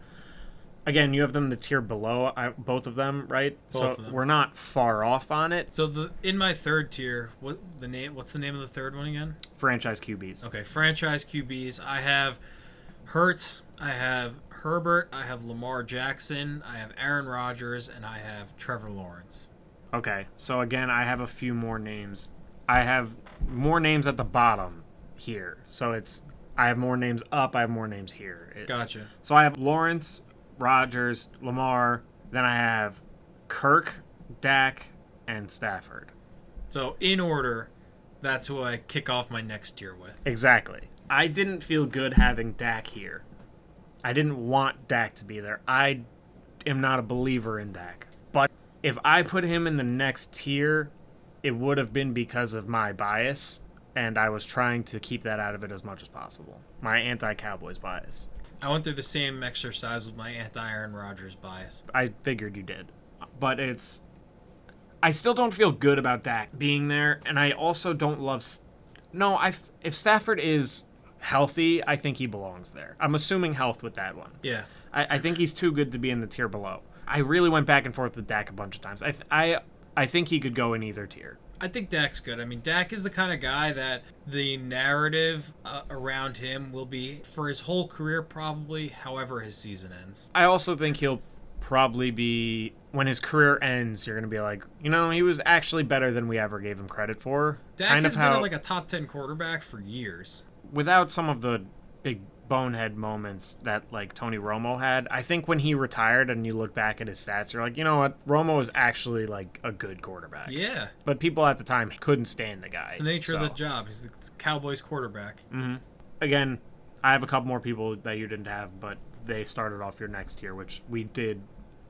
Again, you have them the tier below, both of them, right? Both of them. We're not far off on it. So in my third tier, what's the name of the third one again? Franchise QBs. Okay, franchise QBs. I have Hurts, I have Herbert, I have Lamar Jackson, I have Aaron Rodgers, and I have Trevor Lawrence. Okay, so again, I have a few more names. I have more names at the bottom here. So I have more names up, I have more names here. Gotcha. So I have Lawrence, Rodgers, Lamar, then I have Kirk, Dak, and Stafford. So in order, that's who I kick off my next tier with. Exactly. I didn't feel good having Dak here. I didn't want Dak to be there. I am not a believer in Dak. But if I put him in the next tier, it would have been because of my bias, and I was trying to keep that out of it as much as possible. My anti-Cowboys bias. I went through the same exercise with my anti-Aaron Rodgers bias. I figured you did. But I still don't feel good about Dak being there, and I also don't love... No, if Stafford is healthy, I think he belongs there. I'm assuming health with that one. Yeah. I think he's too good to be in the tier below. I really went back and forth with Dak a bunch of times. I think he could go in either tier. I think Dak's good. I mean, Dak is the kind of guy that the narrative around him will be for his whole career, probably, however his season ends. I also think he'll probably be, when his career ends, you're going to be like, he was actually better than we ever gave him credit for. Dak has been like a top 10 quarterback for years. Without some of the big bonehead moments that like Tony Romo had, I think when he retired and you look back at his stats, you're like, you know what, Romo was actually like a good quarterback. Yeah. But people at the time couldn't stand the guy. It's the nature of the job. He's the Cowboys quarterback. Mm-hmm. Again, I have a couple more people that you didn't have, but they started off your next tier, which we did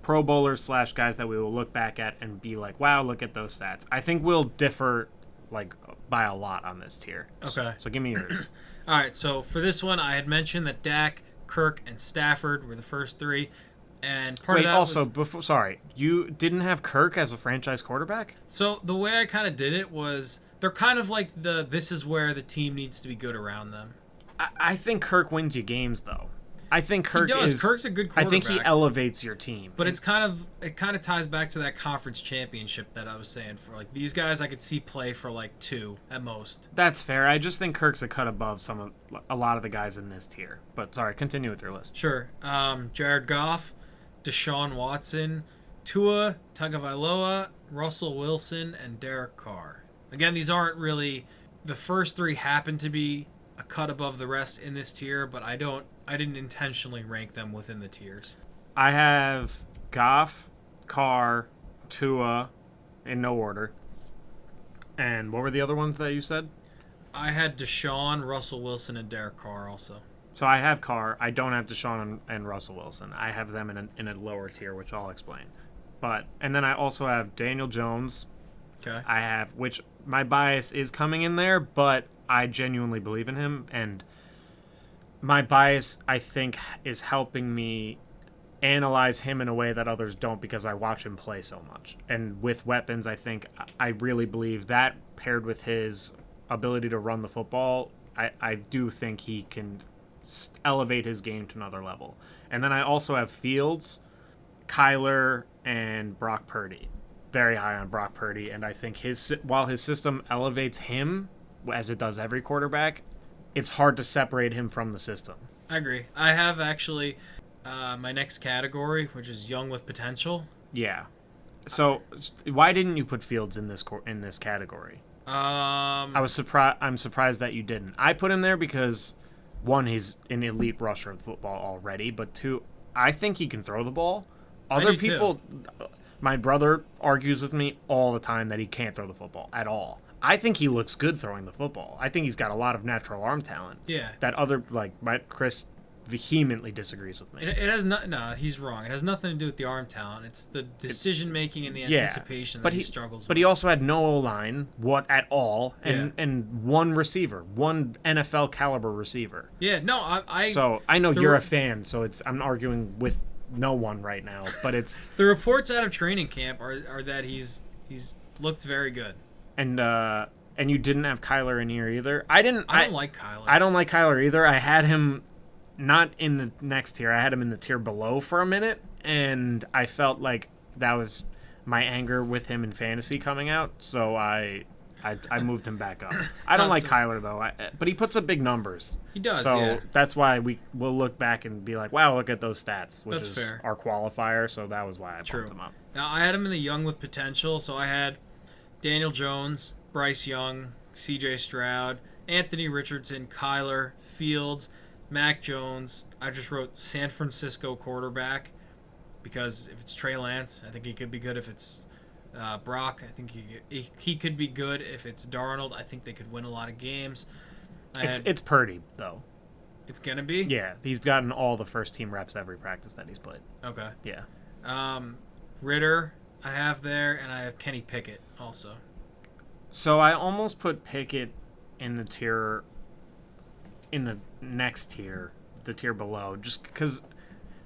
Pro Bowlers / guys that we will look back at and be like, wow, look at those stats. I think we'll differ like by a lot on this tier. Okay. So give me yours. All right, so for this one, I had mentioned that Dak, Kirk, and Stafford were the first three, and part of that also, was... sorry, you didn't have Kirk as a franchise quarterback? So the way I kind of did it was they're kind of like this is where the team needs to be good around them. I think Kirk wins you games, though. I think Kirk Kirk's a good quarterback. I think he elevates your team. But it kind of ties back to that conference championship that I was saying. For like these guys, I could see play for like 2 at most. That's fair. I just think Kirk's a cut above a lot of the guys in this tier. But sorry, continue with your list. Sure. Jared Goff, Deshaun Watson, Tua Tagovailoa, Russell Wilson, and Derek Carr. Again, these aren't really the first 3 happen to be a cut above the rest in this tier, but I didn't intentionally rank them within the tiers. I have Goff, Carr, Tua, in no order. And what were the other ones that you said? I had Deshaun, Russell Wilson, and Derek Carr also. So I have Carr. I don't have Deshaun and Russell Wilson. I have them in a lower tier, which I'll explain. And then I also have Daniel Jones. Okay. I have, which my bias is coming in there, but I genuinely believe in him, and my bias, I think, is helping me analyze him in a way that others don't because I watch him play so much. And with weapons, I really believe that paired with his ability to run the football, I do think he can elevate his game to another level. And then I also have Fields, Kyler, and Brock Purdy. Very high on Brock Purdy, and I think while his system elevates him, as it does every quarterback, it's hard to separate him from the system. I agree. I have actually my next category, which is young with potential. Yeah. So why didn't you put Fields in this category? I'm surprised that you didn't. I put him there because 1, he's an elite rusher of football already, but 2, I think he can throw the ball. Other people, my brother argues with me all the time that he can't throw the football at all. I think he looks good throwing the football. I think he's got a lot of natural arm talent. Yeah. That Chris vehemently disagrees with me. It has no, he's wrong. It has nothing to do with the arm talent. It's the decision making and the anticipation that he struggles with. But he also had no O-line at all, and 1 receiver, 1 NFL caliber receiver. Yeah, no, So I know you're a fan, so I'm arguing with no one right now, but it's the reports out of training camp are that he's looked very good. And you didn't have Kyler in here either. I don't like Kyler. I don't like Kyler either. I had him not in the next tier. I had him in the tier below for a minute, and I felt like that was my anger with him in fantasy coming out, so I moved him back up. I don't like Kyler, though, but he puts up big numbers. He does, so yeah. that's why we'll look back and be like, wow, look at those stats, which That's is fair. our qualifier, so that was why I bumped him up. Now, I had him in the young with potential, so I had Daniel Jones, Bryce Young, C.J. Stroud, Anthony Richardson, Kyler, Fields, Mac Jones. I just wrote San Francisco quarterback because if it's Trey Lance, I think he could be good. If it's Brock, I think he could be good. If it's Darnold, I think they could win a lot of games. It's Purdy, though. It's going to be? Yeah, he's gotten all the first-team reps every practice that he's played. Okay. Yeah. Ritter, I have there, and I have Kenny Pickett also. So I almost put Pickett in the next tier, the tier below, just because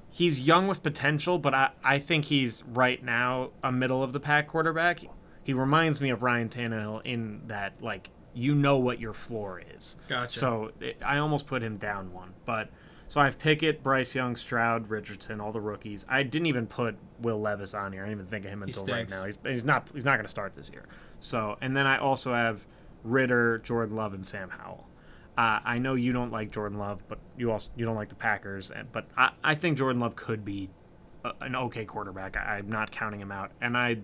he's young with potential, but I think he's right now a middle-of-the-pack quarterback. He reminds me of Ryan Tannehill in that, like, you know what your floor is. Gotcha. So I almost put him down one. So I have Pickett, Bryce Young, Stroud, Richardson, all the rookies. I didn't even put Will Levis on here. I didn't even think of him until right now. He's not going to start this year. So, and then I also have Ritter, Jordan Love, and Sam Howell. I know you don't like Jordan Love, but you don't like the Packers. But I think Jordan Love could be an okay quarterback. I'm not counting him out. And I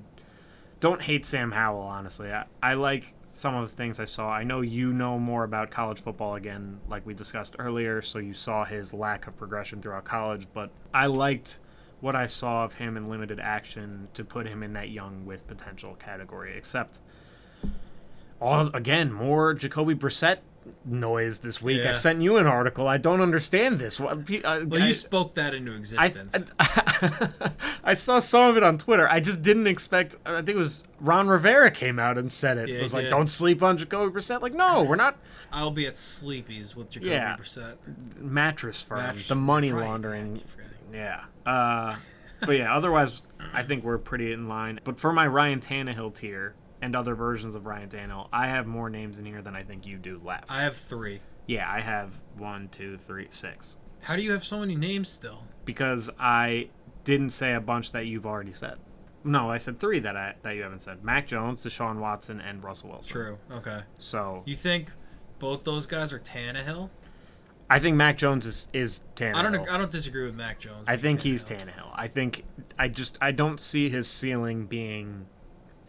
don't hate Sam Howell, honestly. I like some of the things I saw. I know you know more about college football again, like we discussed earlier, so you saw his lack of progression throughout college. But I liked what I saw of him in limited action to put him in that young with potential category, except, more Jacoby Brissett noise this week. Yeah. I sent you an article. I don't understand this. You spoke that into existence. I saw some of it on Twitter. I just didn't expect. I think it was Ron Rivera came out and said it. Yeah, it was he like, did. don't sleep on Jacoby Brissett. Like, no, we're not. I'll be at Sleepy's with Jacoby Brissett. Mattress firm, the money laundering. Yeah. But yeah, otherwise, I think we're pretty in line. But for my Ryan Tannehill tier and other versions of Ryan Tannehill, I have more names in here than I think you do left. I have 3. Yeah, I have 1, 2, 3, 6. How do you have so many names still? Because I didn't say a bunch that you've already said. No, I said 3 that you haven't said. Mac Jones, Deshaun Watson, and Russell Wilson. True. Okay. So you think both those guys are Tannehill? I think Mac Jones is Tannehill. I don't disagree with Mac Jones. I think he's Tannehill. I don't see his ceiling being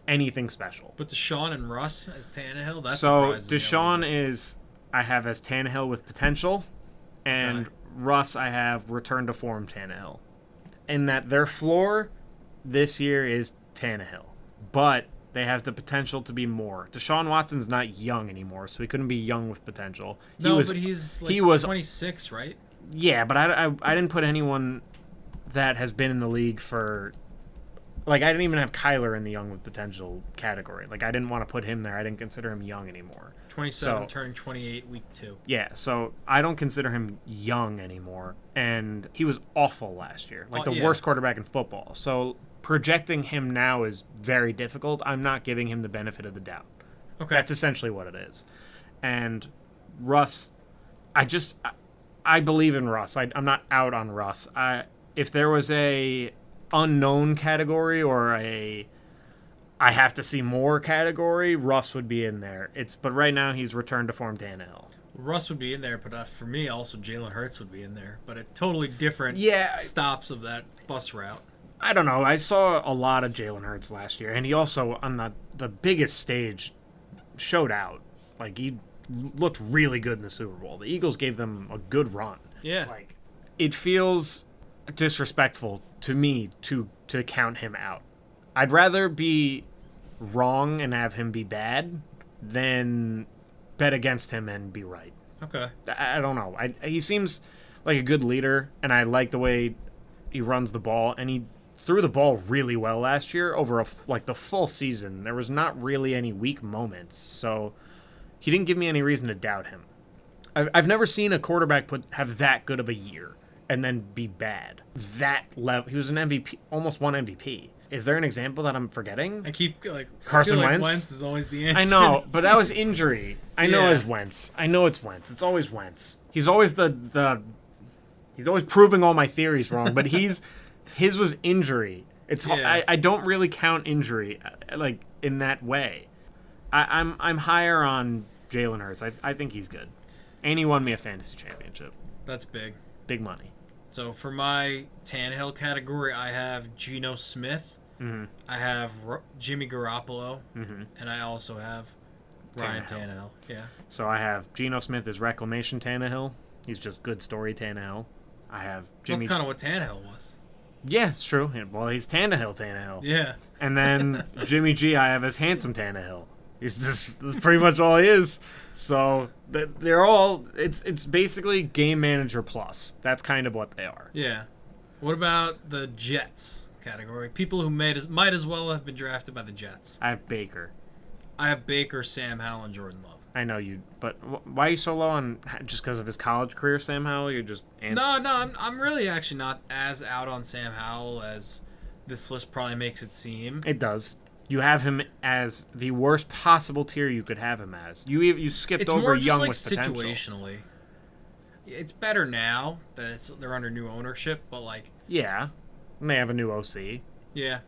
anything special. But Deshaun and Russ as Tannehill, that's so surprising. Deshaun I have as Tannehill with potential, and Russ I have return to form Tannehill. In that their floor this year is Tannehill, but they have the potential to be more. Deshaun Watson's not young anymore, so he couldn't be young with potential. But he's like 26, right? Yeah, but I didn't put anyone that has been in the league for... Like, I didn't even have Kyler in the young with potential category. Like, I didn't want to put him there. I didn't consider him young anymore. 27, turning 28, week 2. Yeah, so I don't consider him young anymore. And he was awful last year. Like, the worst quarterback in football. So projecting him now is very difficult. I'm not giving him the benefit of the doubt. Okay. That's essentially what it is. And Russ, I believe in Russ. I'm not out on Russ. If there was a unknown category or I have to see more category, Russ would be in there. But right now he's returned to form Tannehill. Russ would be in there, but for me also Jalen Hurts would be in there, but at totally different stops of that bus route. I don't know. I saw a lot of Jalen Hurts last year, and he also on the biggest stage showed out. Like, he looked really good in the Super Bowl. The Eagles gave them a good run. Yeah. Like, it feels disrespectful to me to count him out. I'd rather be wrong and have him be bad than bet against him and be right. Okay. I don't know. He seems like a good leader, and I like the way he runs the ball, and he threw the ball really well last year over the full season. There was not really any weak moments, so he didn't give me any reason to doubt him. I've never seen a quarterback have that good of a year and then be bad. That level. He was an MVP, almost won MVP. Is there an example that I'm forgetting? I keep Carson Wentz? Wentz? Wentz is always the answer. I know, but that was injury. I know it's Wentz. I know it's Wentz. It's always Wentz. He's always the He's always proving all my theories wrong, but his was injury. Yeah. I don't really count injury like in that way. I'm higher on Jalen Hurts. I think he's good, and he won me a fantasy championship. That's big. Big money. So for my Tannehill category, I have Geno Smith. Mm-hmm. I have Jimmy Garoppolo, Mm-hmm. and I also have Ryan Tannehill. Yeah. So I have Geno Smith as Reclamation Tannehill. He's just good story Tannehill. I have Jimmy. That's kind of what Tannehill was. Yeah, it's true. Well, he's Tannehill. Yeah. And then Jimmy G, I have as Handsome Tannehill. That's pretty much all he is. So they're all. It's basically game manager plus. That's kind of what they are. Yeah. What about the Jets category? People who might as well have been drafted by the Jets. I have Baker. I have Baker, Sam Howell, and Jordan Love. I know you, but why are you so low on just because of his college career, Sam Howell? You're just No, I'm really actually not as out on Sam Howell as this list probably makes it seem. It does. You have him as the worst possible tier you could have him as. You skipped It's over more just young like with potential. situationally. It's better now that they're under new ownership, but like Yeah, and they have a new OC. yeah,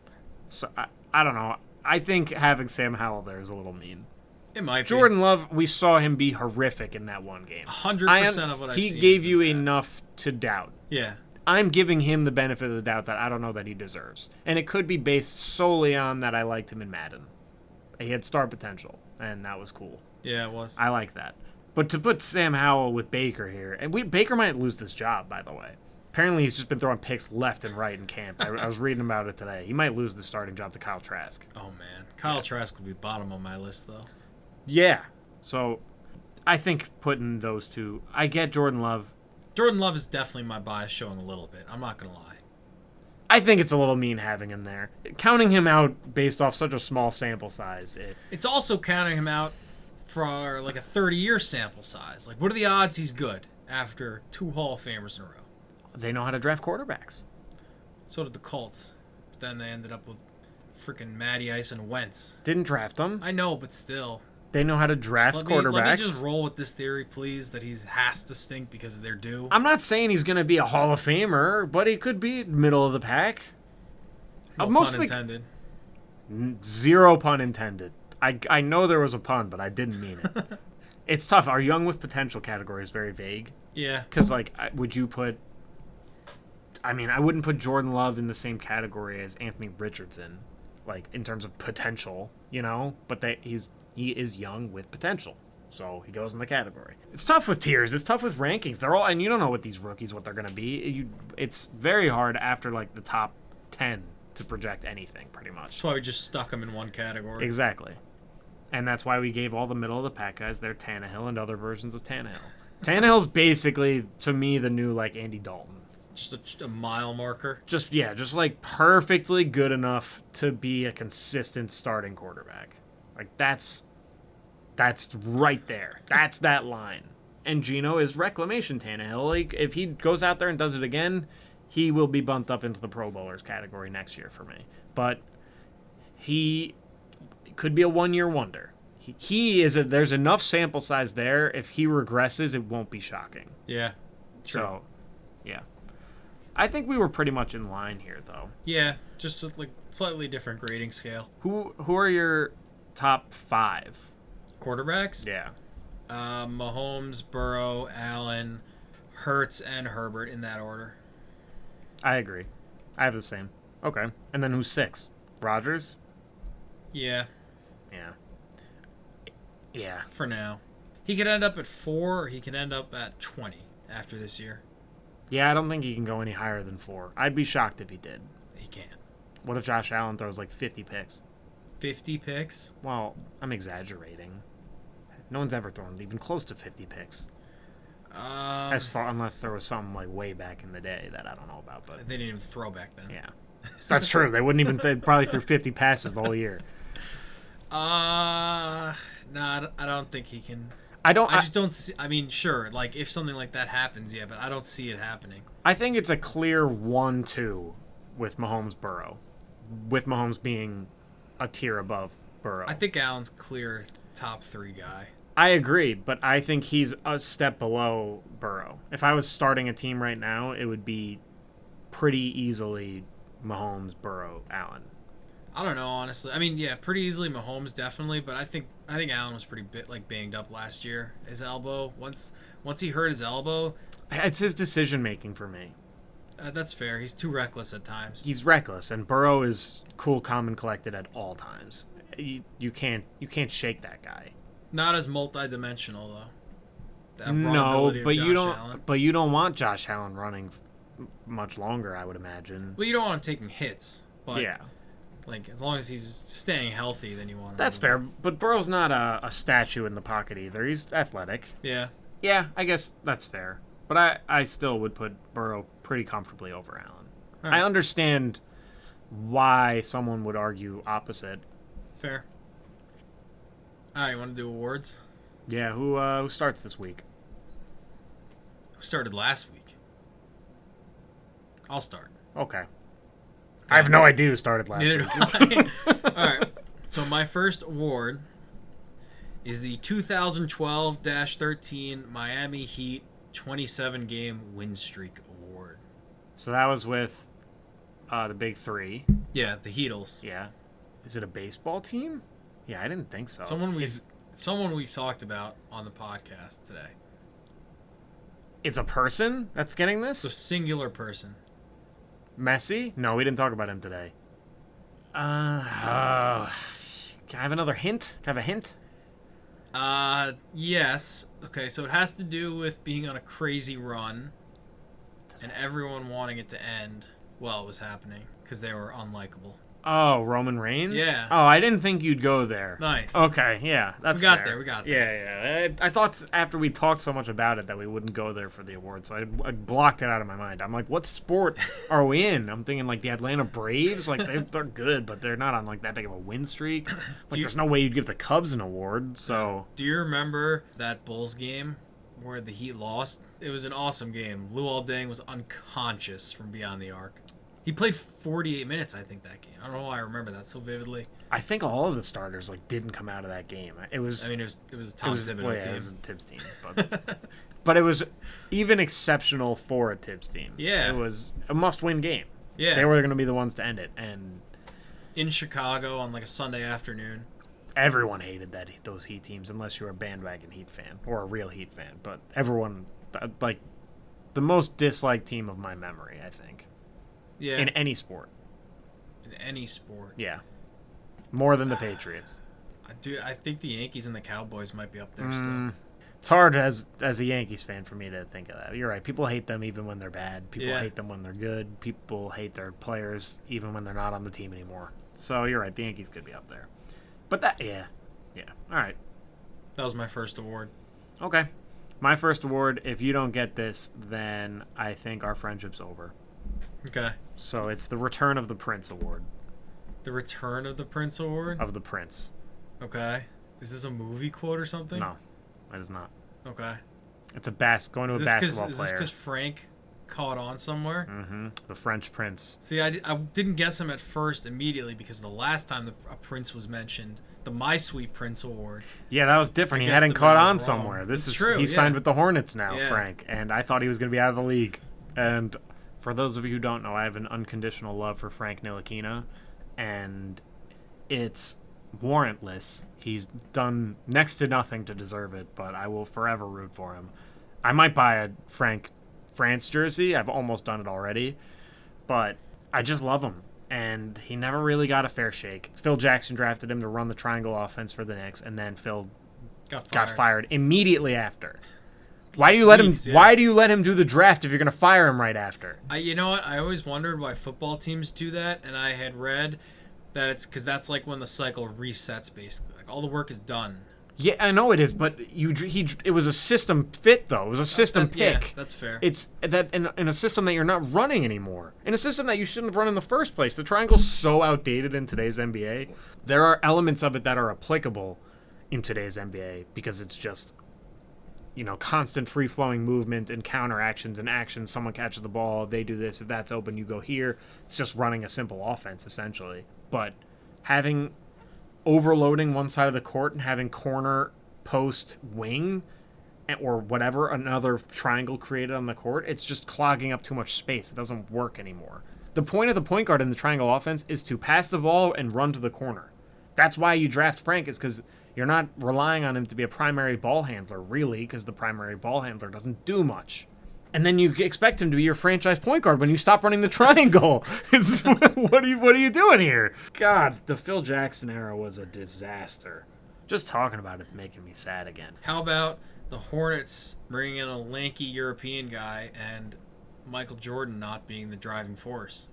So I don't know. I think having Sam Howell there is a little mean. it might Jordan Love, we saw him be horrific in that one game. 100% of what I've seen. He gave has you been bad. enough to doubt. Yeah, I'm giving him the benefit of the doubt that I don't know that he deserves. And it could be based solely on that I liked him in Madden. He had star potential, and that was cool. yeah, it was. I like that. But to put Sam Howell with Baker here, and Baker might lose this job, by the way. Apparently, he's just been throwing picks left and right in camp. I was reading about it today. He might lose the starting job to Kyle Trask. Oh man, Kyle Trask would be bottom on my list though. Yeah. So I think putting those two, I get Jordan Love. Jordan Love is definitely my bias showing a little bit. I'm not gonna lie. I think it's a little mean having him there. Counting him out based off such a small sample size. It's also counting him out for like a 30-year sample size. Like, what are the odds he's good after 2 Hall of Famers in a row? They know how to draft quarterbacks. So did the Colts. But then they ended up with freaking Matty Ice and Wentz. Didn't draft them. I know, but still. They know how to draft quarterbacks. Let me just roll with this theory, please, that he has to stink because they're due. I'm not saying he's going to be a Hall of Famer, but he could be middle of the pack. No Mostly, pun intended. Zero pun intended. I know there was a pun, but I didn't mean it. It's tough. Our young with potential category is very vague. Yeah. Because, like, would you put... I mean, I wouldn't put Jordan Love in the same category as Anthony Richardson, like, in terms of potential, you know? But he is young with potential, so he goes in the category. It's tough with tiers. It's tough with rankings. They're all... And you don't know what these rookies, what they're going to be. It's very hard after, like, the top 10 to project anything, pretty much. That's why we just stuck him in one category. Exactly. And that's why we gave all the middle of the pack guys their Tannehill and other versions of Tannehill. Tannehill's basically, to me, the new, like, Andy Dalton. Just a mile marker. Just like perfectly good enough to be a consistent starting quarterback. Like that's right there. That's that line. And Geno is reclamation Tannehill. Like if he goes out there and does it again, he will be bumped up into the Pro Bowlers category next year for me. But he could be a one-year wonder. There's enough sample size there. If he regresses, it won't be shocking. Yeah. True. So, yeah. I think we were pretty much in line here, though. Yeah, just a, like slightly different grading scale. Who are your top 5? Quarterbacks? Yeah. Mahomes, Burrow, Allen, Hurts, and Herbert in that order. I agree. I have the same. Okay. And then who's 6? Rodgers? Yeah. Yeah. Yeah. For now. He could end up at 4 or he could end up at 20 after this year. Yeah, I don't think he can go any higher than 4. I'd be shocked if he did. He can't. What if Josh Allen throws like 50 picks? 50 picks? Well, I'm exaggerating. No one's ever thrown even close to 50 picks. Unless there was some like way back in the day that I don't know about, but they didn't even throw back then. Yeah, that's true. They wouldn't even. They probably threw 50 passes the whole year. No, I don't think he can. I just don't see. I mean, sure, like if something like that happens, yeah, but I don't see it happening. I think it's a clear 1-2 with Mahomes Burrow, with Mahomes being a tier above Burrow. I think Allen's clear top 3 guy. I agree, but I think he's a step below Burrow. If I was starting a team right now, it would be pretty easily Mahomes, Burrow, Allen. I don't know, honestly. I mean, yeah, pretty easily Mahomes definitely, but I think Allen was pretty banged up last year. His elbow, once he hurt his elbow, It's his decision making for me. That's fair. He's too reckless at times. He's reckless, and Burrow is cool, calm, and collected at all times. You can't shake that guy. Not as multi-dimensional though. That No, runnability of but you Josh don't. Allen. But you don't want Josh Allen running much longer, I would imagine. Well, you don't want him taking hits, but Yeah, like as long as he's staying healthy, then you want him. that's to- fair. But Burrow's not a statue in the pocket either. He's athletic. Yeah. Yeah, I guess that's fair. But I still would put Burrow pretty comfortably over Allen. All I right. understand why someone would argue opposite. Fair. All right, you want to do awards? Yeah, who starts this week? Who started last week? I'll start. Okay. I have no idea who started last Neither week. do I. All right. So my first award is the 2012-13 Miami Heat 27-game win streak award. So that was with the big three. Yeah, the Heatles. Yeah. Is it a baseball team? Yeah, I didn't think so. Someone we've talked about on the podcast today. It's a person that's getting It's a this? singular person. Messi? No, we didn't talk about him today. Can I have another hint? Can I have a hint? Yes. Okay, so it has to do with being on a crazy run and everyone wanting it to end while it was happening because they were unlikable. Oh, Roman Reigns? Yeah. Oh, I didn't think you'd go there. Nice. Okay, yeah, that's We got fair. there, we got Yeah, yeah. I thought after we talked so much about it that we wouldn't go there for the award, so I blocked it out of my mind. I'm like, what sport are we in? I'm thinking like the Atlanta Braves, like they're good, but they're not on like that big of a win streak. Like, there's no way you'd give the Cubs an award. So Do you remember that Bulls game where the Heat lost? It was an awesome game. Luol Deng was unconscious from beyond the arc. He played 48 minutes, I think, that game. I don't know why I remember that so vividly. I think all of the starters like didn't come out of that game. It was. I mean, it was a Tom Thibodeau well, yeah, team. it was a Tibbs team, but it was even exceptional for a Tibbs team. Yeah. It was a must-win game. Yeah. They were going to be the ones to end it, and In Chicago on like a Sunday afternoon. everyone hated those Heat teams unless you were a bandwagon Heat fan or a real Heat fan. But everyone, like, the most disliked team of my memory, I think, Yeah. in any sport. In any sport. Yeah, more than the Patriots. Dude, I think the Yankees and the Cowboys might be up there still. It's hard as a Yankees fan for me to think of that. You're right. People hate them even when they're bad. People Yeah. hate them when they're good. People hate their players even when they're not on the team anymore. So you're right. The Yankees could be up there. But yeah. All right. That was my first award. Okay. My first award, if you don't get this, then I think our friendship's over. Okay. So it's the Return of the Prince Award. The Return of the Prince Award? Of the Prince. Okay. Is this a movie quote or something? No, it is not. Okay. It's going to a basketball Is this player. because Frank caught on somewhere? The French Prince. See, I didn't guess him at first immediately because the last time a prince was mentioned, the My Sweet Prince Award. Yeah, that was different. I He guess hadn't the caught man was on wrong. somewhere. This It's is true, He yeah. signed with the Hornets now, Yeah. Frank, and I thought he was going to be out of the league. And for those of you who don't know, I have an unconditional love for Frank Ntilikina, and it's warrantless. He's done next to nothing to deserve it, but I will forever root for him. I might buy a France jersey. I've almost done it already, but I just love him. And he never really got a fair shake. Phil Jackson drafted him to run the triangle offense for the Knicks, and then Phil got fired immediately after. Why do you let him? Weeks, yeah. Why do you let him do the draft if you're going to fire him right after? You know what? I always wondered why football teams do that, and I had read that it's because that's like when the cycle resets, basically. Like all the work is done. Yeah, I know it is, but it was a system fit though. It was a system pick. Yeah, that's fair. It's that in a system that you're not running anymore. In a system that you shouldn't have run in the first place. The triangle's so outdated in today's NBA. There are elements of it that are applicable in today's NBA because it's just, constant free-flowing movement and counteractions and actions. Someone catches the ball, they do this. If that's open, you go here. It's just running a simple offense, essentially. But overloading one side of the court and having corner post wing or whatever, another triangle created on the court, it's just clogging up too much space. It doesn't work anymore. The point of the point guard in the triangle offense is to pass the ball and run to the corner. That's why you draft Frank, is because you're not relying on him to be a primary ball handler, really, because the primary ball handler doesn't do much. And then you expect him to be your franchise point guard when you stop running the triangle. What are you doing here? God, the Phil Jackson era was a disaster. Just talking about it's making me sad again. How about the Hornets bringing in a lanky European guy and Michael Jordan not being the driving force?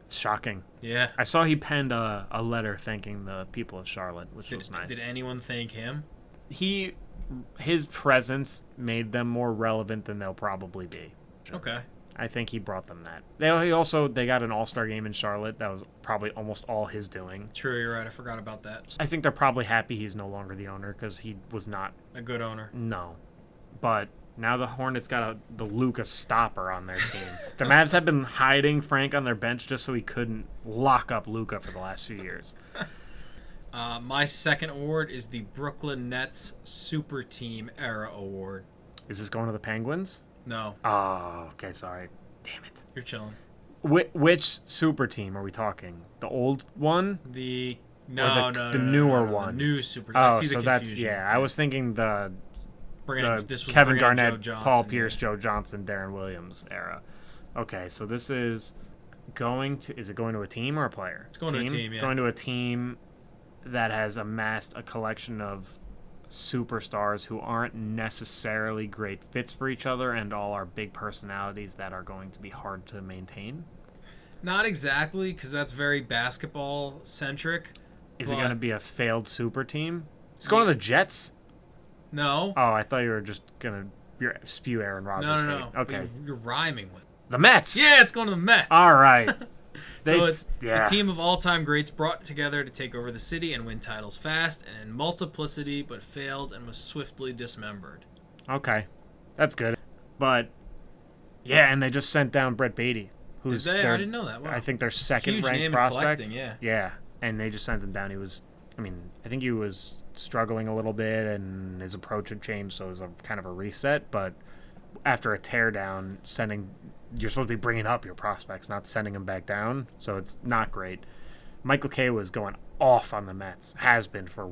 It's shocking. Yeah. I saw he penned a letter thanking the people of Charlotte, which was nice. Did anyone thank him? His presence made them more relevant than they'll probably be. Okay. I think he brought them that. They got an all-star game in Charlotte. That was probably almost all his doing. True, you're right. I forgot about that. I think they're probably happy he's no longer the owner because he was not a good owner. No. But now the Hornets got the Luka stopper on their team. The Mavs have been hiding Frank on their bench just so he couldn't lock up Luka for the last few years. My second award is the Brooklyn Nets Super Team Era Award. Is this going to the Penguins? No. Oh, okay, sorry. Damn it. You're chilling. Which super team are we talking? The old one? The newer one. The new super. Oh, I see so the that's confusion. I was thinking the Kevin Garnett, Paul Pierce, Joe Johnson, Darren Williams era. Okay, so this is going to. Is it going to a team or a player? It's going to a team. It's going to a team that has amassed a collection of superstars who aren't necessarily great fits for each other and all are big personalities that are going to be hard to maintain. Not exactly, because that's very basketball centric. Is it going to be a failed super team? It's going to the Jets? No. Oh, I thought you were just going to spew Aaron Rodgers. No. Okay. You're rhyming with the Mets. Yeah, it's going to the Mets. All right. So it's a team of all-time greats brought together to take over the city and win titles fast and in multiplicity, but failed and was swiftly dismembered. Okay. That's good. But, yeah, and they just sent down Brett Beatty. Did they? I didn't know that. Wow. I think their second-ranked prospect. Yeah, and they just sent him down. I think he was struggling a little bit, and his approach had changed, so it was a kind of a reset. But after a teardown, you're supposed to be bringing up your prospects, not sending them back down, so it's not great. Michael Kay was going off on the Mets, has been for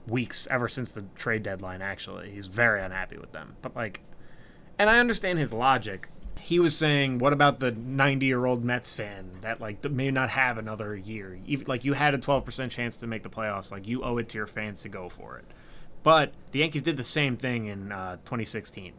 weeks, ever since the trade deadline, actually. He's very unhappy with them. But, and I understand his logic. He was saying, what about the 90-year-old Mets fan that, may not have another year? You had a 12% chance to make the playoffs. You owe it to your fans to go for it. But the Yankees did the same thing in 2016.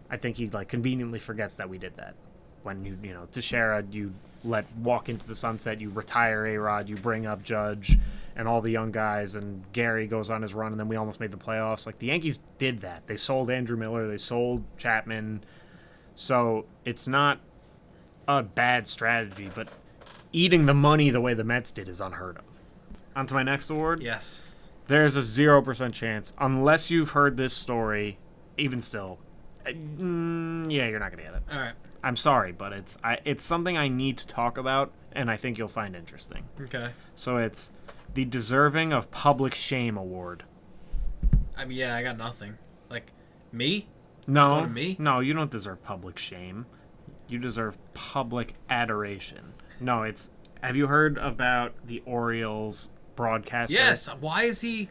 I think he, conveniently forgets that we did that. When Teixeira, you let walk into the sunset, you retire A-Rod, you bring up Judge and all the young guys, and Gary goes on his run, and then we almost made the playoffs. The Yankees did that. They sold Andrew Miller. They sold Chapman. So it's not a bad strategy, but eating the money the way the Mets did is unheard of. On to my next award. Yes. There's a 0% chance, unless you've heard this story, even still. You're not going to get it. All right. I'm sorry, but it's something I need to talk about, and I think you'll find interesting. Okay. So it's the Deserving of Public Shame Award. I got nothing. Me? No, me? No, you don't deserve public shame. You deserve public adoration. No, have you heard about the Orioles broadcaster? Yes. Why is he...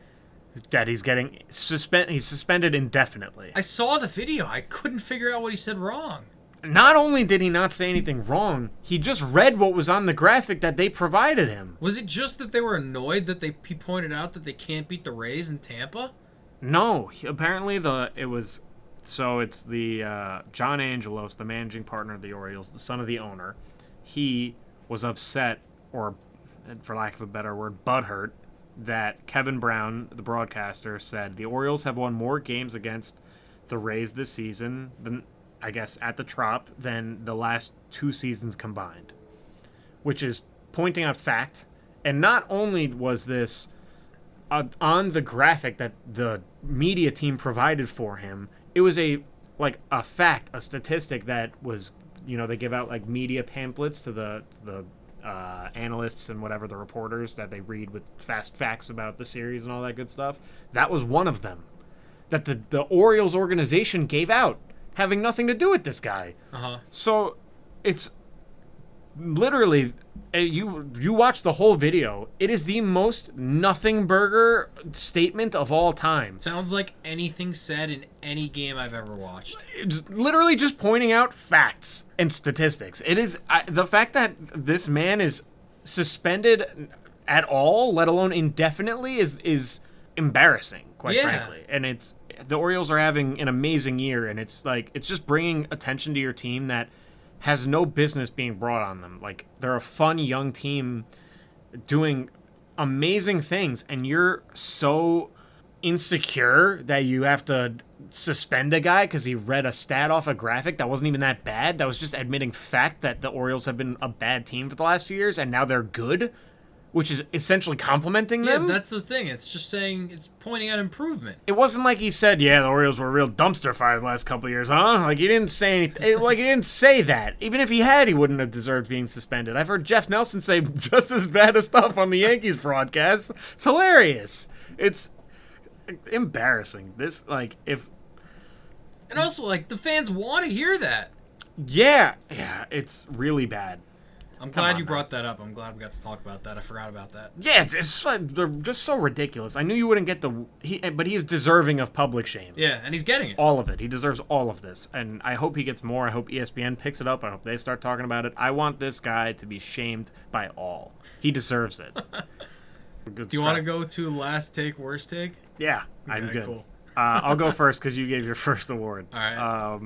That he's getting he's suspended indefinitely. I saw the video. I couldn't figure out what he said wrong. Not only did he not say anything wrong, he just read what was on the graphic that they provided him. Was it just that they were annoyed that he pointed out that they can't beat the Rays in Tampa? No. Apparently it's the John Angelos, the managing partner of the Orioles, the son of the owner. He was upset, or for lack of a better word, butthurt, that Kevin Brown, the broadcaster, said the Orioles have won more games against the Rays this season than, I guess, at the Trop than the last 2 seasons combined, which is pointing out fact. And not only was this on the graphic that the media team provided for him, it was a fact, a statistic that was, they give out media pamphlets to the analysts and whatever, the reporters that they read with fast facts about the series and all that good stuff. That was one of them. that the Orioles organization gave out, having nothing to do with this guy. So it's literally, you watch the whole video. It is the most nothing burger statement of all time. Sounds like anything said in any game I've ever watched. It's literally just pointing out facts and statistics. It is the fact that this man is suspended at all, let alone indefinitely, is embarrassing, quite frankly. And it's the Orioles are having an amazing year, and it's just bringing attention to your team that has no business being brought on them. Like, they're a fun young team doing amazing things, and you're so insecure that you have to suspend a guy because he read a stat off a graphic that wasn't even that bad. That was just admitting fact that the Orioles have been a bad team for the last few years, and now they're good, which is essentially complimenting them. Yeah, that's the thing. It's just saying, it's pointing out improvement. It wasn't like he said, yeah, the Orioles were a real dumpster fire the last couple of years, huh? Like, he didn't say anything. Like, he didn't say that. Even if he had, he wouldn't have deserved being suspended. I've heard Jeff Nelson say just as bad as stuff on the Yankees broadcast. It's hilarious. It's embarrassing. And also, like, the fans want to hear that. Yeah, it's really bad. I'm glad you brought that up. I'm glad we got to talk about that. I forgot about that. Yeah, they're just so ridiculous. I knew you wouldn't get but he's deserving of public shame. Yeah, and he's getting it. All of it. He deserves all of this. And I hope he gets more. I hope ESPN picks it up. I hope they start talking about it. I want this guy to be shamed by all. He deserves it. Do you want to go to last take, worst take? Yeah, I'm good. Cool. I'll go first because you gave your first award. All right.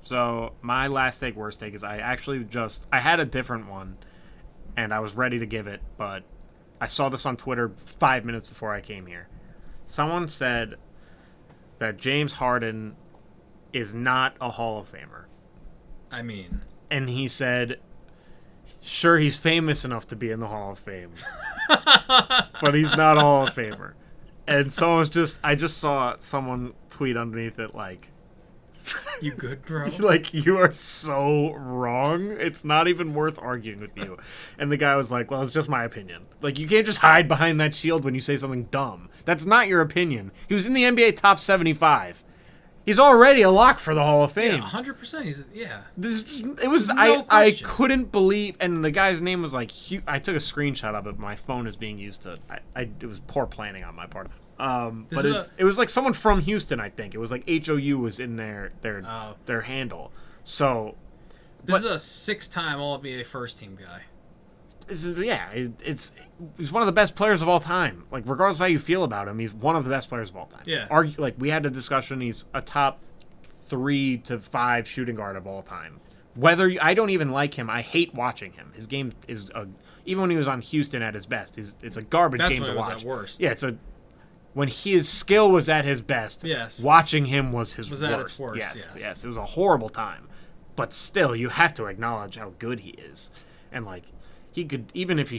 So my last take, worst take is I had a different one, and I was ready to give it, but I saw this on Twitter 5 minutes before I came here. Someone said that James Harden is not a Hall of Famer. I mean. And he said, sure, he's famous enough to be in the Hall of Fame, but he's not a Hall of Famer. And I just saw someone tweet underneath it like, you good, bro? Like, you are so wrong. It's not even worth arguing with you. And the guy was like, well, it's just my opinion. Like, you can't just hide behind that shield when you say something dumb. That's not your opinion. He was in the NBA top 75. He's already a lock for the Hall of Fame. Yeah, 100%. I couldn't believe, and the guy's name was like, I took a screenshot of it. My phone is being used to, it was poor planning on my part. But it was like someone from Houston, I think. It was like HOU was in their handle. So this is a 6-time All-NBA first team guy. He's one of the best players of all time. Like, regardless of how you feel about him, he's one of the best players of all time. Yeah. We had a discussion. He's a top 3 to 5 shooting guard of all time. I don't even like him. I hate watching him. His game is even when he was on Houston at his best, it's a garbage game to watch. That's when it was at worst. Yeah, when his skill was at his best. Yes. Watching him was worst. At its worst. Yes. It was a horrible time. But still, you have to acknowledge how good he is, and like. He could, even if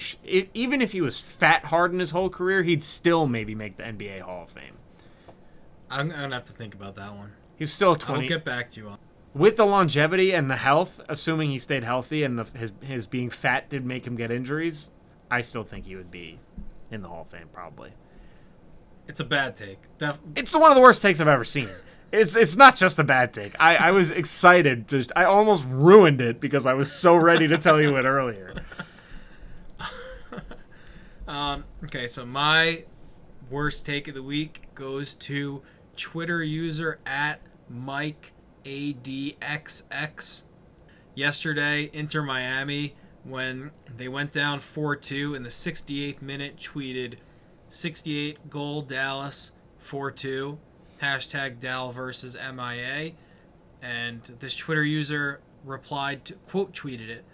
he was fat Harden his whole career, he'd still maybe make the NBA Hall of Fame. I'm gonna have to think about that one. He's still 20. I'll get back to you on. With the longevity and the health, assuming he stayed healthy and his being fat did make him get injuries, I still think he would be in the Hall of Fame probably. It's a bad take. It's one of the worst takes I've ever seen. It's not just a bad take. I was excited I almost ruined it because I was so ready to tell you it earlier. Okay, so my worst take of the week goes to Twitter user at MikeADXX. Yesterday, Inter Miami, when they went down 4-2 in the 68th minute, tweeted 68 goal Dallas 4-2, hashtag Dal versus MIA, and this Twitter user replied to, quote tweeted it,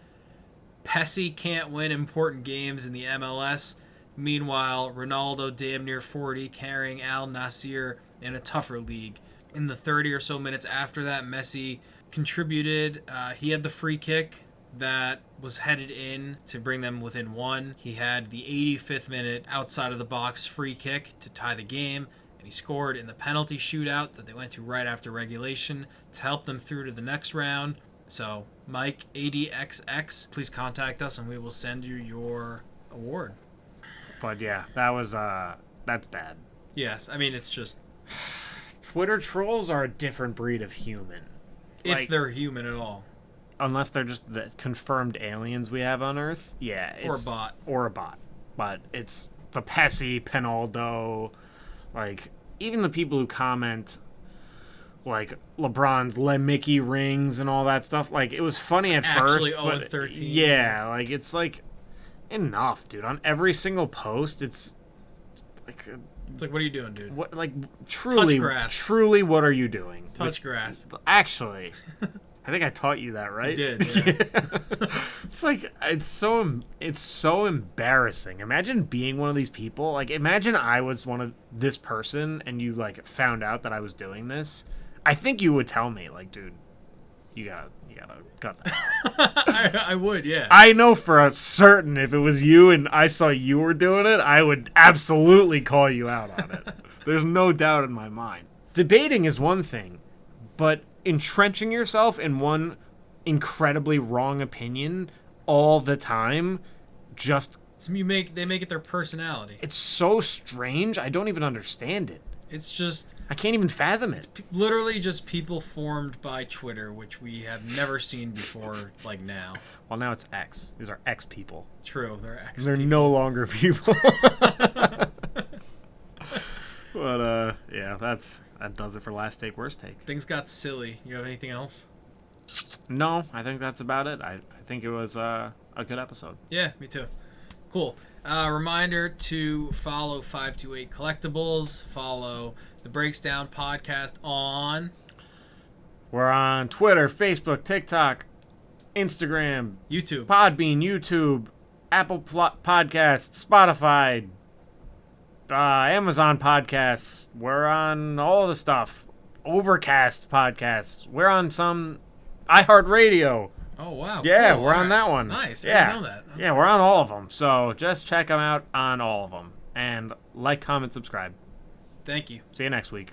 Pesci can't win important games in the MLS. Meanwhile, Ronaldo damn near 40 carrying Al Nassr in a tougher league. In the 30 or so minutes after that, Messi contributed. He had the free kick that was headed in to bring them within 1. He had the 85th minute outside of the box free kick to tie the game. And he scored in the penalty shootout that they went to right after regulation to help them through to the next round. So, Mike ADXX, please contact us and we will send you your award. But yeah, that was that's bad. Yes, I mean it's just Twitter trolls are a different breed of human. If Like, they're human at all. unless they're just the confirmed aliens we have on Earth. Yeah. Or a bot. Or a bot. But it's the Pesci, Penaldo, like, even the people who comment, like, LeBron's Le Mickey rings and all that stuff. Like, it was funny at Actually first. 0-13. Yeah, like, it's like, enough, dude. On every single post, it's like... It's like, what are you doing, dude? What, like, truly, grass. Truly, what are you doing? Touch grass. Actually, I think I taught you that, right? You did, yeah. It's like it's so embarrassing. Imagine being one of these people. Like, imagine I was one of this person, and you like found out that I was doing this. I think you would tell me, like, dude, you gotta cut that. I would, yeah. I know for a certain if it was you and I saw you were doing it, I would absolutely call you out on it. There's no doubt in my mind. Debating is one thing, but entrenching yourself in one incredibly wrong opinion all the time, just... They make it their personality. It's so strange, I don't even understand it. It's just... I can't even fathom it. Literally just people formed by Twitter, which we have never seen before, like now. Well, now it's X. These are X people. True, they're X They're people. no longer people. But, yeah, that does it for Last Take, Worst Take. Things got silly. You have anything else? No, I think that's about it. I think it was a good episode. Yeah, me too. Cool. Reminder to follow 528 Collectibles. Follow the Breaks Down podcast on... We're on Twitter, Facebook, TikTok, Instagram, YouTube. Podbean, YouTube, Apple Podcasts, Spotify, Amazon Podcasts. We're on all the stuff. Overcast Podcasts. We're on some iHeartRadio. Oh, wow. Yeah, cool. we're All on right. that one. Nice. Yeah. I didn't know that. Yeah, we're on all of them. So just check them out on all of them. And like, comment, subscribe. Thank you. See you next week.